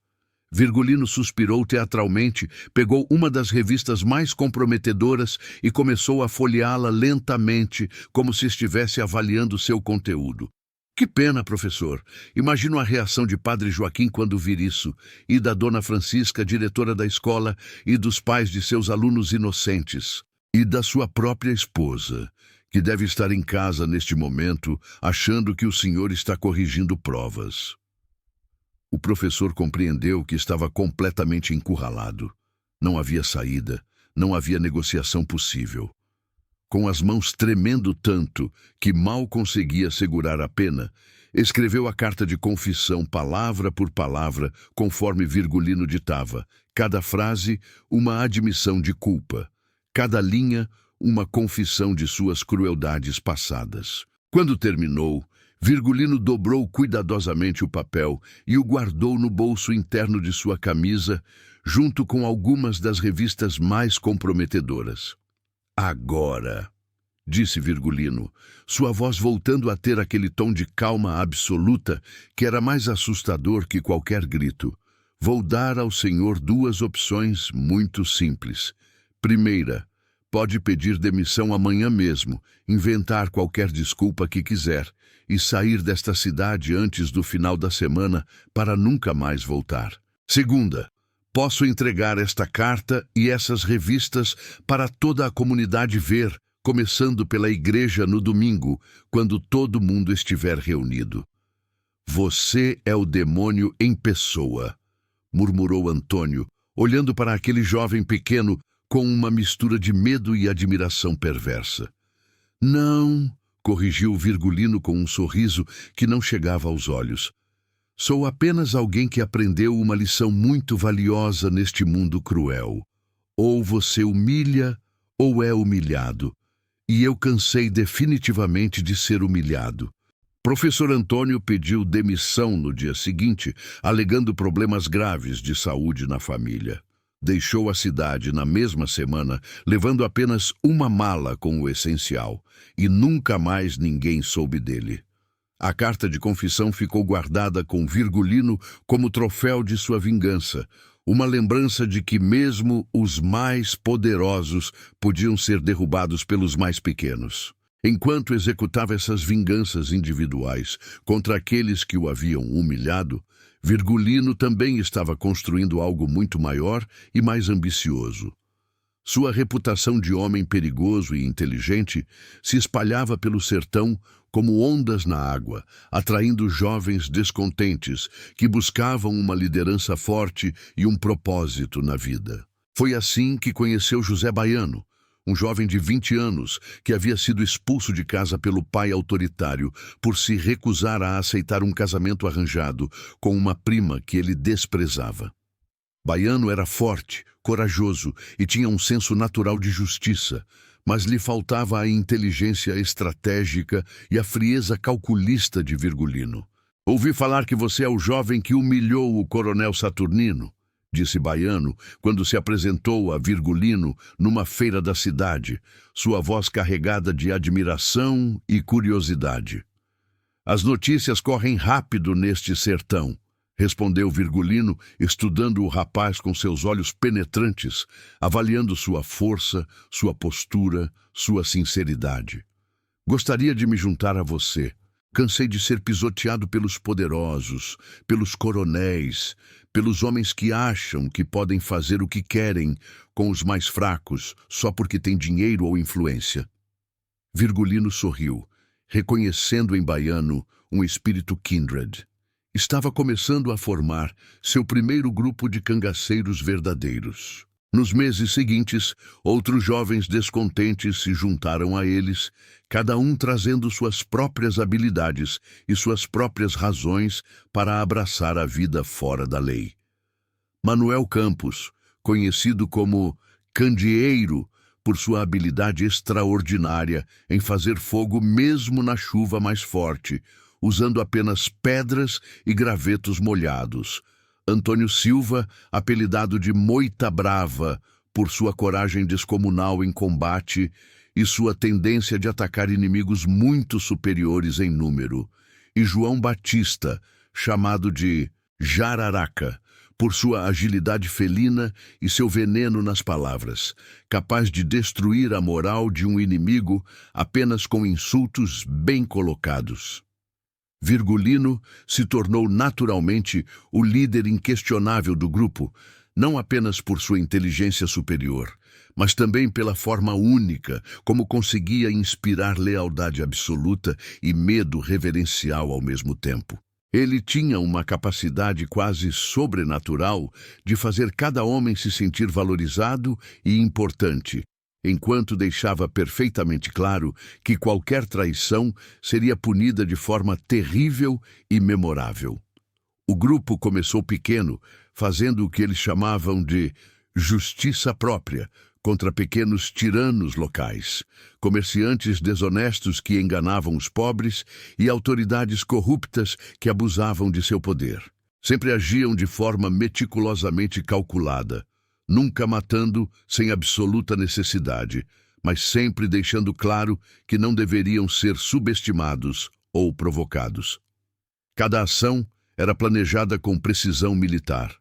Virgulino suspirou teatralmente, pegou uma das revistas mais comprometedoras e começou a folheá-la lentamente, como se estivesse avaliando seu conteúdo. "Que pena, professor. Imagino a reação de Padre Joaquim quando vir isso, e da Dona Francisca, diretora da escola, e dos pais de seus alunos inocentes, e da sua própria esposa, que deve estar em casa neste momento, achando que o senhor está corrigindo provas." O professor compreendeu que estava completamente encurralado. Não havia saída, não havia negociação possível. Com as mãos tremendo tanto que mal conseguia segurar a pena, escreveu a carta de confissão palavra por palavra, conforme Virgulino ditava, cada frase uma admissão de culpa, cada linha uma confissão de suas crueldades passadas. Quando terminou, Virgulino dobrou cuidadosamente o papel e o guardou no bolso interno de sua camisa, junto com algumas das revistas mais comprometedoras. Agora, disse Virgulino, sua voz voltando a ter aquele tom de calma absoluta que era mais assustador que qualquer grito. Vou dar ao senhor duas opções muito simples. Primeira, pode pedir demissão amanhã mesmo, inventar qualquer desculpa que quiser e sair desta cidade antes do final da semana para nunca mais voltar. Segunda, posso entregar esta carta e essas revistas para toda a comunidade ver, começando pela igreja no domingo, quando todo mundo estiver reunido. Você é o demônio em pessoa, murmurou Antônio, olhando para aquele jovem pequeno com uma mistura de medo e admiração perversa. Não, corrigiu Virgulino com um sorriso que não chegava aos olhos. Sou apenas alguém que aprendeu uma lição muito valiosa neste mundo cruel. Ou você humilha, ou é humilhado. E eu cansei definitivamente de ser humilhado. Professor Antônio pediu demissão no dia seguinte, alegando problemas graves de saúde na família. Deixou a cidade na mesma semana, levando apenas uma mala com o essencial, e nunca mais ninguém soube dele. A carta de confissão ficou guardada com Virgulino como troféu de sua vingança, uma lembrança de que mesmo os mais poderosos podiam ser derrubados pelos mais pequenos. Enquanto executava essas vinganças individuais contra aqueles que o haviam humilhado, Virgulino também estava construindo algo muito maior e mais ambicioso. Sua reputação de homem perigoso e inteligente se espalhava pelo sertão como ondas na água, atraindo jovens descontentes que buscavam uma liderança forte e um propósito na vida. Foi assim que conheceu José Baiano, um jovem de 20 anos que havia sido expulso de casa pelo pai autoritário por se recusar a aceitar um casamento arranjado com uma prima que ele desprezava. Baiano era forte, corajoso e tinha um senso natural de justiça, mas lhe faltava a inteligência estratégica e a frieza calculista de Virgulino. Ouvi falar que você é o jovem que humilhou o coronel Saturnino, disse Baiano quando se apresentou a Virgulino numa feira da cidade, sua voz carregada de admiração e curiosidade. As notícias correm rápido neste sertão, respondeu Virgulino, estudando o rapaz com seus olhos penetrantes, avaliando sua força, sua postura, sua sinceridade. Gostaria de me juntar a você. Cansei de ser pisoteado pelos poderosos, pelos coronéis, pelos homens que acham que podem fazer o que querem com os mais fracos só porque têm dinheiro ou influência. Virgulino sorriu, reconhecendo em Baiano um espírito kindred. Estava começando a formar seu primeiro grupo de cangaceiros verdadeiros. Nos meses seguintes, outros jovens descontentes se juntaram a eles, cada um trazendo suas próprias habilidades e suas próprias razões para abraçar a vida fora da lei. Manuel Campos, conhecido como Candeeiro por sua habilidade extraordinária em fazer fogo mesmo na chuva mais forte, usando apenas pedras e gravetos molhados. Antônio Silva, apelidado de Moita Brava, por sua coragem descomunal em combate e sua tendência de atacar inimigos muito superiores em número. E João Batista, chamado de Jararaca, por sua agilidade felina e seu veneno nas palavras, capaz de destruir a moral de um inimigo apenas com insultos bem colocados. Virgulino se tornou naturalmente o líder inquestionável do grupo, não apenas por sua inteligência superior, mas também pela forma única como conseguia inspirar lealdade absoluta e medo reverencial ao mesmo tempo. Ele tinha uma capacidade quase sobrenatural de fazer cada homem se sentir valorizado e importante. enquanto deixava perfeitamente claro que qualquer traição seria punida de forma terrível e memorável. O grupo começou pequeno, fazendo o que eles chamavam de justiça própria contra pequenos tiranos locais, comerciantes desonestos que enganavam os pobres e autoridades corruptas que abusavam de seu poder. Sempre agiam de forma meticulosamente calculada, nunca matando sem absoluta necessidade, mas sempre deixando claro que não deveriam ser subestimados ou provocados. Cada ação era planejada com precisão militar.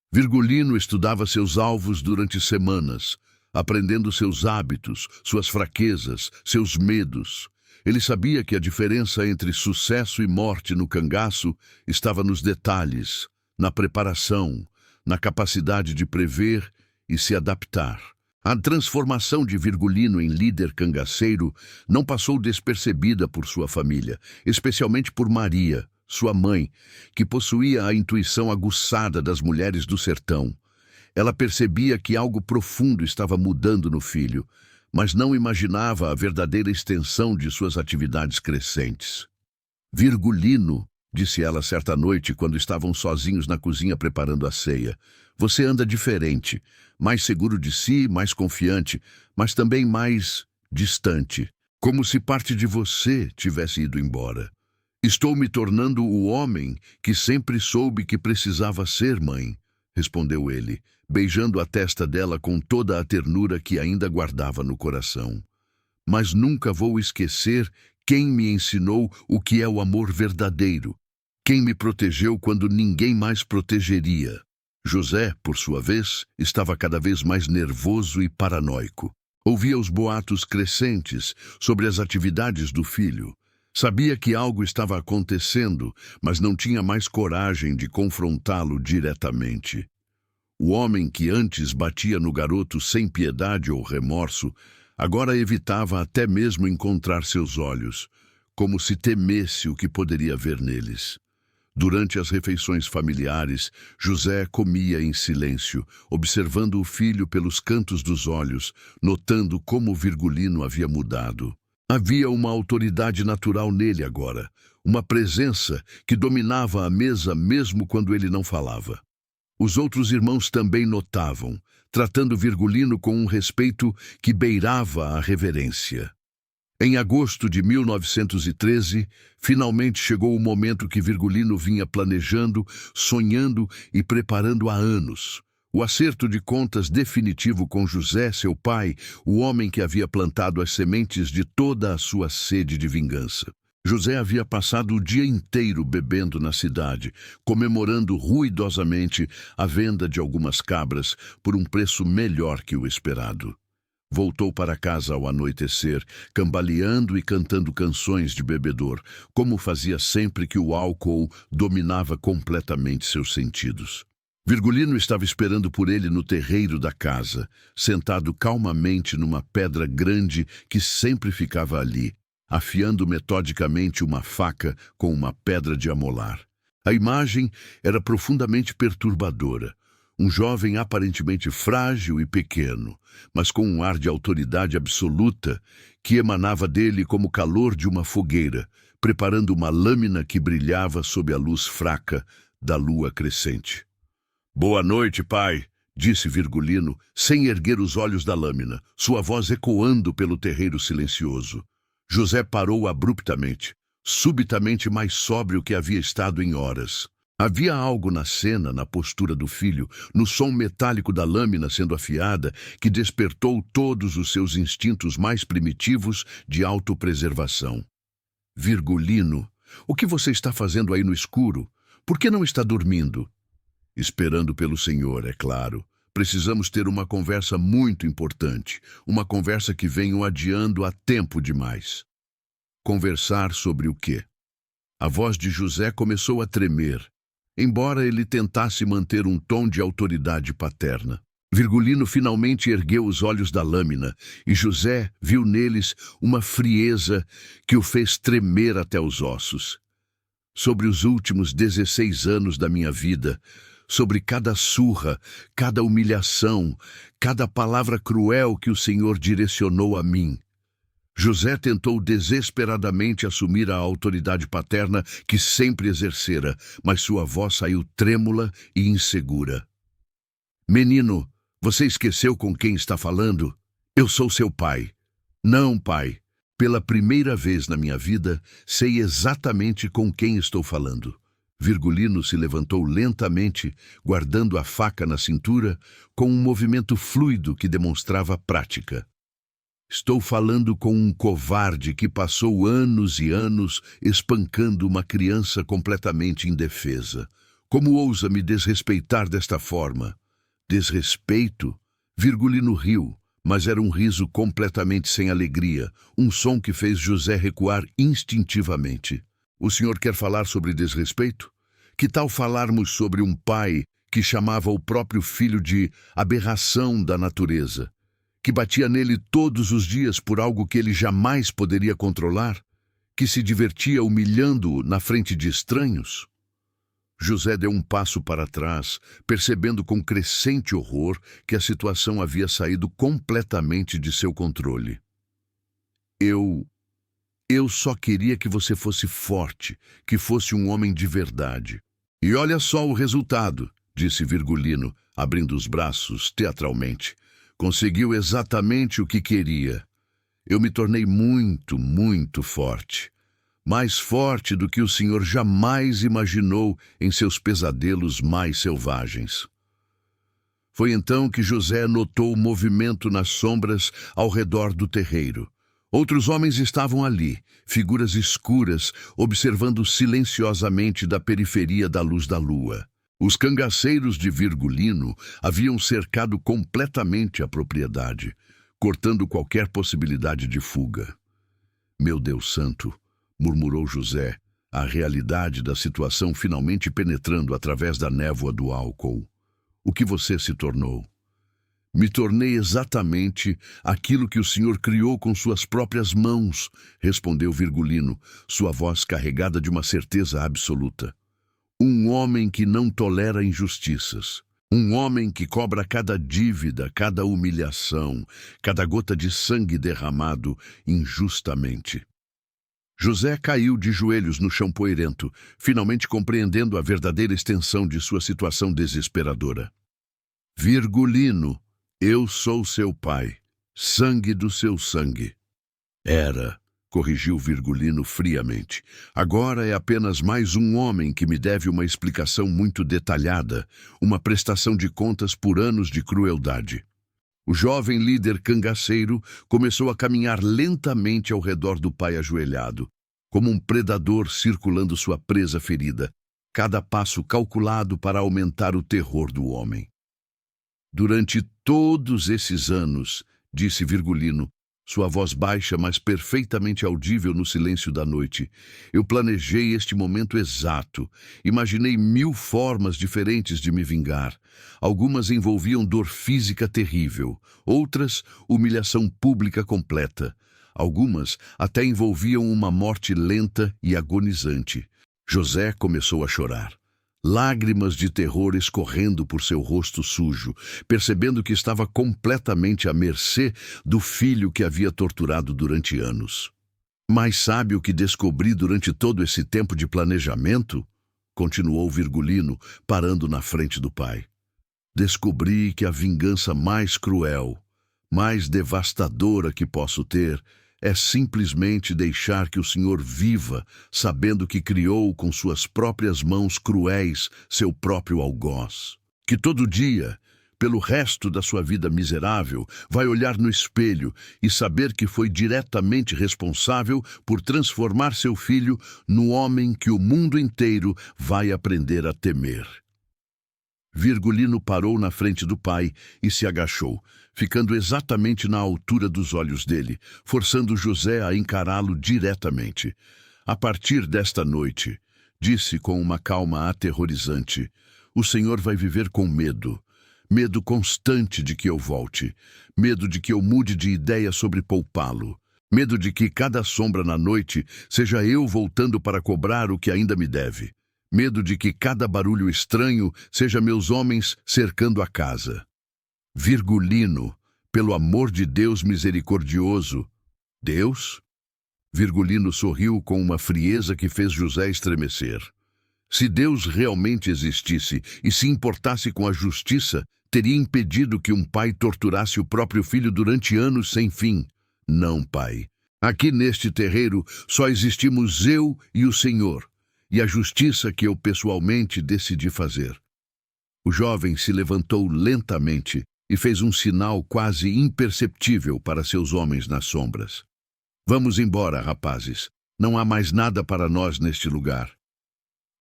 Virgulino estudava seus alvos durante semanas, aprendendo seus hábitos, suas fraquezas, seus medos. Ele sabia que a diferença entre sucesso e morte no cangaço estava nos detalhes, na preparação, na capacidade de prever e se adaptar. A transformação de Virgulino em líder cangaceiro não passou despercebida por sua família, especialmente por Maria, sua mãe, que possuía a intuição aguçada das mulheres do sertão. Ela percebia que algo profundo estava mudando no filho, mas não imaginava a verdadeira extensão de suas atividades crescentes. Virgulino, disse ela certa noite quando estavam sozinhos na cozinha preparando a ceia, você anda diferente, mais seguro de si, mais confiante, mas também mais distante, como se parte de você tivesse ido embora. Estou me tornando o homem que sempre soube que precisava ser, mãe, respondeu ele, beijando a testa dela com toda a ternura que ainda guardava no coração. Mas nunca vou esquecer quem me ensinou o que é o amor verdadeiro, quem me protegeu quando ninguém mais protegeria. José, por sua vez, estava cada vez mais nervoso e paranoico. Ouvia os boatos crescentes sobre as atividades do filho. Sabia que algo estava acontecendo, mas não tinha mais coragem de confrontá-lo diretamente. O homem que antes batia no garoto sem piedade ou remorso, agora evitava até mesmo encontrar seus olhos, como se temesse o que poderia ver neles. Durante as refeições familiares, José comia em silêncio, observando o filho pelos cantos dos olhos, notando como Virgulino havia mudado. Havia uma autoridade natural nele agora, uma presença que dominava a mesa mesmo quando ele não falava. Os outros irmãos também notavam, tratando Virgulino com um respeito que beirava a reverência. Em agosto de 1913, finalmente chegou o momento que Virgulino vinha planejando, sonhando e preparando há anos. O acerto de contas definitivo com José, seu pai, o homem que havia plantado as sementes de toda a sua sede de vingança. José havia passado o dia inteiro bebendo na cidade, comemorando ruidosamente a venda de algumas cabras por um preço melhor que o esperado. Voltou para casa ao anoitecer, cambaleando e cantando canções de bebedor, como fazia sempre que o álcool dominava completamente seus sentidos. Virgulino estava esperando por ele no terreiro da casa, sentado calmamente numa pedra grande que sempre ficava ali, afiando metodicamente uma faca com uma pedra de amolar. A imagem era profundamente perturbadora. Um jovem aparentemente frágil e pequeno, mas com um ar de autoridade absoluta que emanava dele como o calor de uma fogueira, preparando uma lâmina que brilhava sob a luz fraca da lua crescente. "Boa noite, pai", disse Virgulino, sem erguer os olhos da lâmina, sua voz ecoando pelo terreiro silencioso. José parou abruptamente, subitamente mais sóbrio que havia estado em horas. Havia algo na cena, na postura do filho, no som metálico da lâmina sendo afiada, que despertou todos os seus instintos mais primitivos de autopreservação. "Virgulino, o que você está fazendo aí no escuro? Por que não está dormindo?" "Esperando pelo senhor, é claro. Precisamos ter uma conversa muito importante, uma conversa que venho adiando há tempo demais." "Conversar sobre o quê?" A voz de José começou a tremer, embora ele tentasse manter um tom de autoridade paterna. Virgulino finalmente ergueu os olhos da lâmina, e José viu neles uma frieza que o fez tremer até os ossos. "Sobre os últimos 16 anos da minha vida, sobre cada surra, cada humilhação, cada palavra cruel que o Senhor direcionou a mim. José tentou desesperadamente assumir a autoridade paterna que sempre exercera, mas sua voz saiu trêmula e insegura. Menino, você esqueceu com quem está falando? Eu sou seu pai. Não, pai. Pela primeira vez na minha vida, sei exatamente com quem estou falando. Virgulino se levantou lentamente, guardando a faca na cintura, com um movimento fluido que demonstrava prática. Estou falando com um covarde que passou anos e anos espancando uma criança completamente indefesa. Como ousa me desrespeitar desta forma? Desrespeito? Virgulino riu, mas era um riso completamente sem alegria, um som que fez José recuar instintivamente. O senhor quer falar sobre desrespeito? Que tal falarmos sobre um pai que chamava o próprio filho de aberração da natureza? Que batia nele todos os dias por algo que ele jamais poderia controlar, que se divertia humilhando-o na frente de estranhos? José deu um passo para trás, percebendo com crescente horror que a situação havia saído completamente de seu controle. Eu só queria que você fosse forte, que fosse um homem de verdade. E olha só o resultado, disse Virgulino, abrindo os braços teatralmente. Conseguiu exatamente o que queria. Eu me tornei muito, muito forte. Mais forte do que o senhor jamais imaginou em seus pesadelos mais selvagens. Foi então que José notou o movimento nas sombras ao redor do terreiro. Outros homens estavam ali, figuras escuras, observando silenciosamente da periferia da luz da lua. Os cangaceiros de Virgulino haviam cercado completamente a propriedade, cortando qualquer possibilidade de fuga. Meu Deus santo, murmurou José, a realidade da situação finalmente penetrando através da névoa do álcool. O que você se tornou? Me tornei exatamente aquilo que o senhor criou com suas próprias mãos, respondeu Virgulino, sua voz carregada de uma certeza absoluta. Um homem que não tolera injustiças. Um homem que cobra cada dívida, cada humilhação, cada gota de sangue derramado injustamente. José caiu de joelhos no chão poeirento, finalmente compreendendo a verdadeira extensão de sua situação desesperadora. Virgulino, eu sou seu pai, sangue do seu sangue. Era, corrigiu Virgulino friamente. Agora é apenas mais um homem que me deve uma explicação muito detalhada, uma prestação de contas por anos de crueldade. O jovem líder cangaceiro começou a caminhar lentamente ao redor do pai ajoelhado, como um predador circulando sua presa ferida, cada passo calculado para aumentar o terror do homem. Durante todos esses anos, disse Virgulino, sua voz baixa, mas perfeitamente audível no silêncio da noite, eu planejei este momento exato. Imaginei 1000 formas diferentes de me vingar. Algumas envolviam dor física terrível, outras, humilhação pública completa. Algumas até envolviam uma morte lenta e agonizante. José começou a chorar. Lágrimas de terror escorrendo por seu rosto sujo, percebendo que estava completamente à mercê do filho que havia torturado durante anos. Mas sabe o que descobri durante todo esse tempo de planejamento? Continuou Virgulino, parando na frente do pai. Descobri que a vingança mais cruel, mais devastadora que posso ter, é simplesmente deixar que o Senhor viva, sabendo que criou com suas próprias mãos cruéis seu próprio algoz. Que todo dia, pelo resto da sua vida miserável, vai olhar no espelho e saber que foi diretamente responsável por transformar seu filho no homem que o mundo inteiro vai aprender a temer. Virgulino parou na frente do pai e se agachou, ficando exatamente na altura dos olhos dele, forçando José a encará-lo diretamente. A partir desta noite, disse com uma calma aterrorizante, o Senhor vai viver com medo. Medo constante de que eu volte. Medo de que eu mude de ideia sobre poupá-lo. Medo de que cada sombra na noite seja eu voltando para cobrar o que ainda me deve. Medo de que cada barulho estranho seja meus homens cercando a casa. Virgulino, pelo amor de Deus misericordioso. Deus? Virgulino sorriu com uma frieza que fez José estremecer. Se Deus realmente existisse e se importasse com a justiça, teria impedido que um pai torturasse o próprio filho durante anos sem fim. Não, pai. Aqui neste terreiro só existimos eu e o Senhor, e a justiça que eu pessoalmente decidi fazer. O jovem se levantou lentamente e fez um sinal quase imperceptível para seus homens nas sombras. Vamos embora, rapazes. Não há mais nada para nós neste lugar.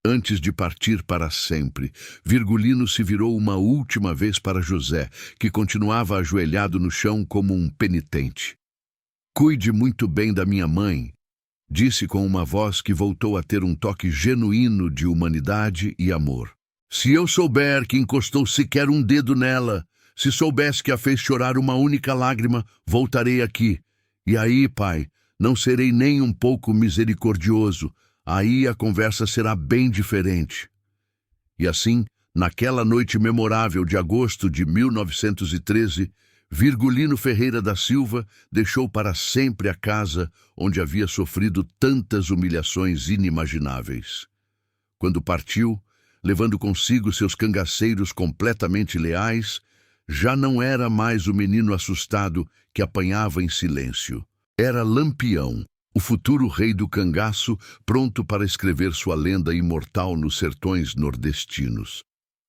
Antes de partir para sempre, Virgulino se virou uma última vez para José, que continuava ajoelhado no chão como um penitente. Cuide muito bem da minha mãe, disse com uma voz que voltou a ter um toque genuíno de humanidade e amor. Se eu souber que encostou sequer um dedo nela, se soubesse que a fez chorar uma única lágrima, voltarei aqui. E aí, pai, não serei nem um pouco misericordioso. Aí a conversa será bem diferente. E assim, naquela noite memorável de agosto de 1913, Virgulino Ferreira da Silva deixou para sempre a casa onde havia sofrido tantas humilhações inimagináveis. Quando partiu, levando consigo seus cangaceiros completamente leais, já não era mais o menino assustado que apanhava em silêncio. Era Lampião, o futuro rei do cangaço, pronto para escrever sua lenda imortal nos sertões nordestinos.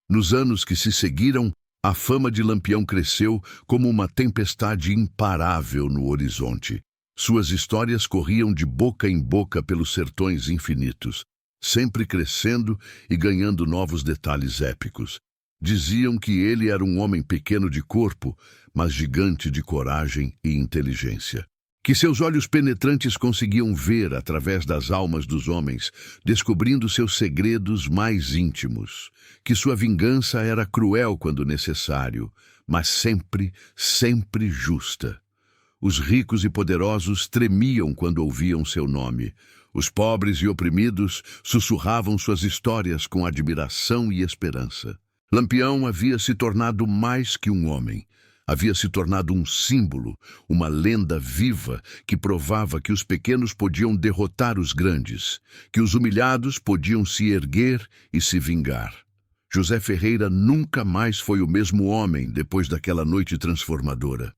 Nos anos que se seguiram, a fama de Lampião cresceu como uma tempestade imparável no horizonte. Suas histórias corriam de boca em boca pelos sertões infinitos, sempre crescendo e ganhando novos detalhes épicos. Diziam que ele era um homem pequeno de corpo, mas gigante de coragem e inteligência. Que seus olhos penetrantes conseguiam ver através das almas dos homens, descobrindo seus segredos mais íntimos. Que sua vingança era cruel quando necessário, mas sempre, sempre justa. Os ricos e poderosos tremiam quando ouviam seu nome. Os pobres e oprimidos sussurravam suas histórias com admiração e esperança. Lampião havia se tornado mais que um homem. Havia se tornado um símbolo, uma lenda viva que provava que os pequenos podiam derrotar os grandes, que os humilhados podiam se erguer e se vingar. José Ferreira nunca mais foi o mesmo homem depois daquela noite transformadora.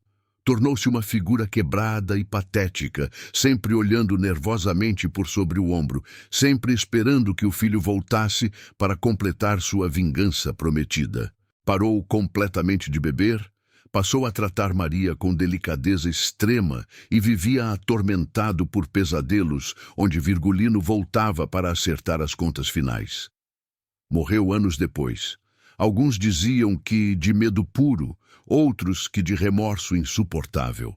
Tornou-se uma figura quebrada e patética, sempre olhando nervosamente por sobre o ombro, sempre esperando que o filho voltasse para completar sua vingança prometida. Parou completamente de beber, passou a tratar Maria com delicadeza extrema e vivia atormentado por pesadelos onde Virgulino voltava para acertar as contas finais. Morreu anos depois. Alguns diziam que de medo puro, outros que de remorso insuportável.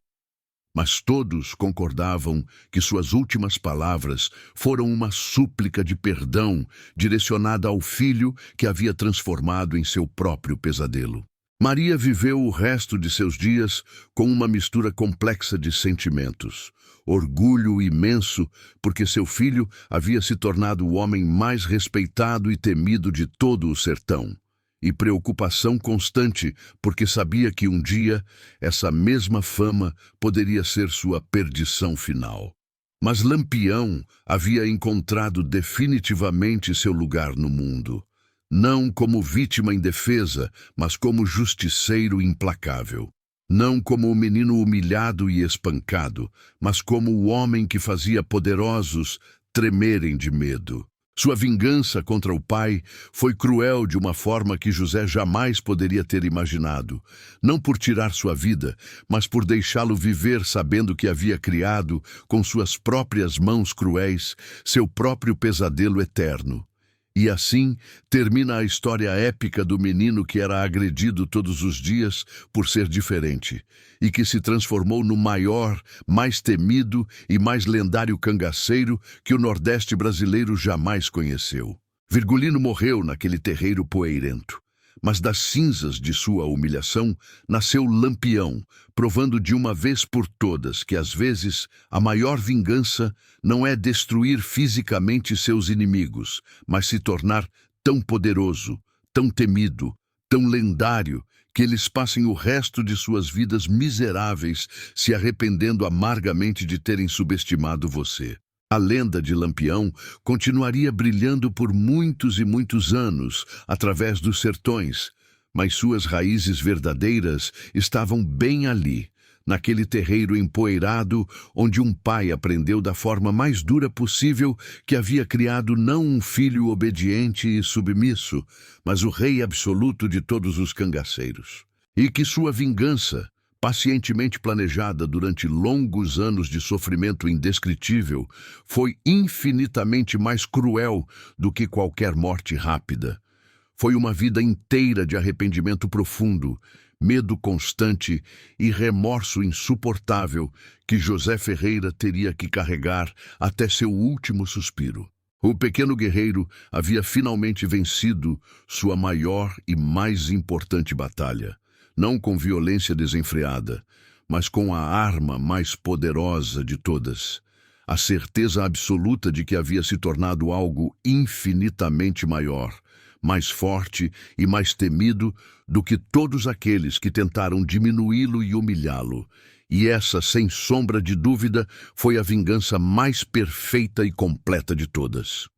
Mas todos concordavam que suas últimas palavras foram uma súplica de perdão direcionada ao filho que havia transformado em seu próprio pesadelo. Maria viveu o resto de seus dias com uma mistura complexa de sentimentos. Orgulho imenso porque seu filho havia se tornado o homem mais respeitado e temido de todo o sertão. E preocupação constante porque sabia que um dia essa mesma fama poderia ser sua perdição final. Mas Lampião havia encontrado definitivamente seu lugar no mundo. Não como vítima indefesa, mas como justiceiro implacável. Não como o menino humilhado e espancado, mas como o homem que fazia poderosos tremerem de medo. Sua vingança contra o pai foi cruel de uma forma que José jamais poderia ter imaginado. Não por tirar sua vida, mas por deixá-lo viver sabendo que havia criado, com suas próprias mãos cruéis, seu próprio pesadelo eterno. E assim termina a história épica do menino que era agredido todos os dias por ser diferente e que se transformou no maior, mais temido e mais lendário cangaceiro que o Nordeste brasileiro jamais conheceu. Virgulino morreu naquele terreiro poeirento, Mas das cinzas de sua humilhação nasceu Lampião, provando de uma vez por todas que às vezes a maior vingança não é destruir fisicamente seus inimigos, mas se tornar tão poderoso, tão temido, tão lendário, que eles passem o resto de suas vidas miseráveis, se arrependendo amargamente de terem subestimado você. A lenda de Lampião continuaria brilhando por muitos e muitos anos, através dos sertões, mas suas raízes verdadeiras estavam bem ali, naquele terreiro empoeirado onde um pai aprendeu da forma mais dura possível que havia criado não um filho obediente e submisso, mas o rei absoluto de todos os cangaceiros. E que sua vingança, pacientemente planejada durante longos anos de sofrimento indescritível, foi infinitamente mais cruel do que qualquer morte rápida. Foi uma vida inteira de arrependimento profundo, medo constante e remorso insuportável que José Ferreira teria que carregar até seu último suspiro. O pequeno guerreiro havia finalmente vencido sua maior e mais importante batalha, não com violência desenfreada, mas com a arma mais poderosa de todas, a certeza absoluta de que havia se tornado algo infinitamente maior, mais forte e mais temido do que todos aqueles que tentaram diminuí-lo e humilhá-lo. E essa, sem sombra de dúvida, foi a vingança mais perfeita e completa de todas.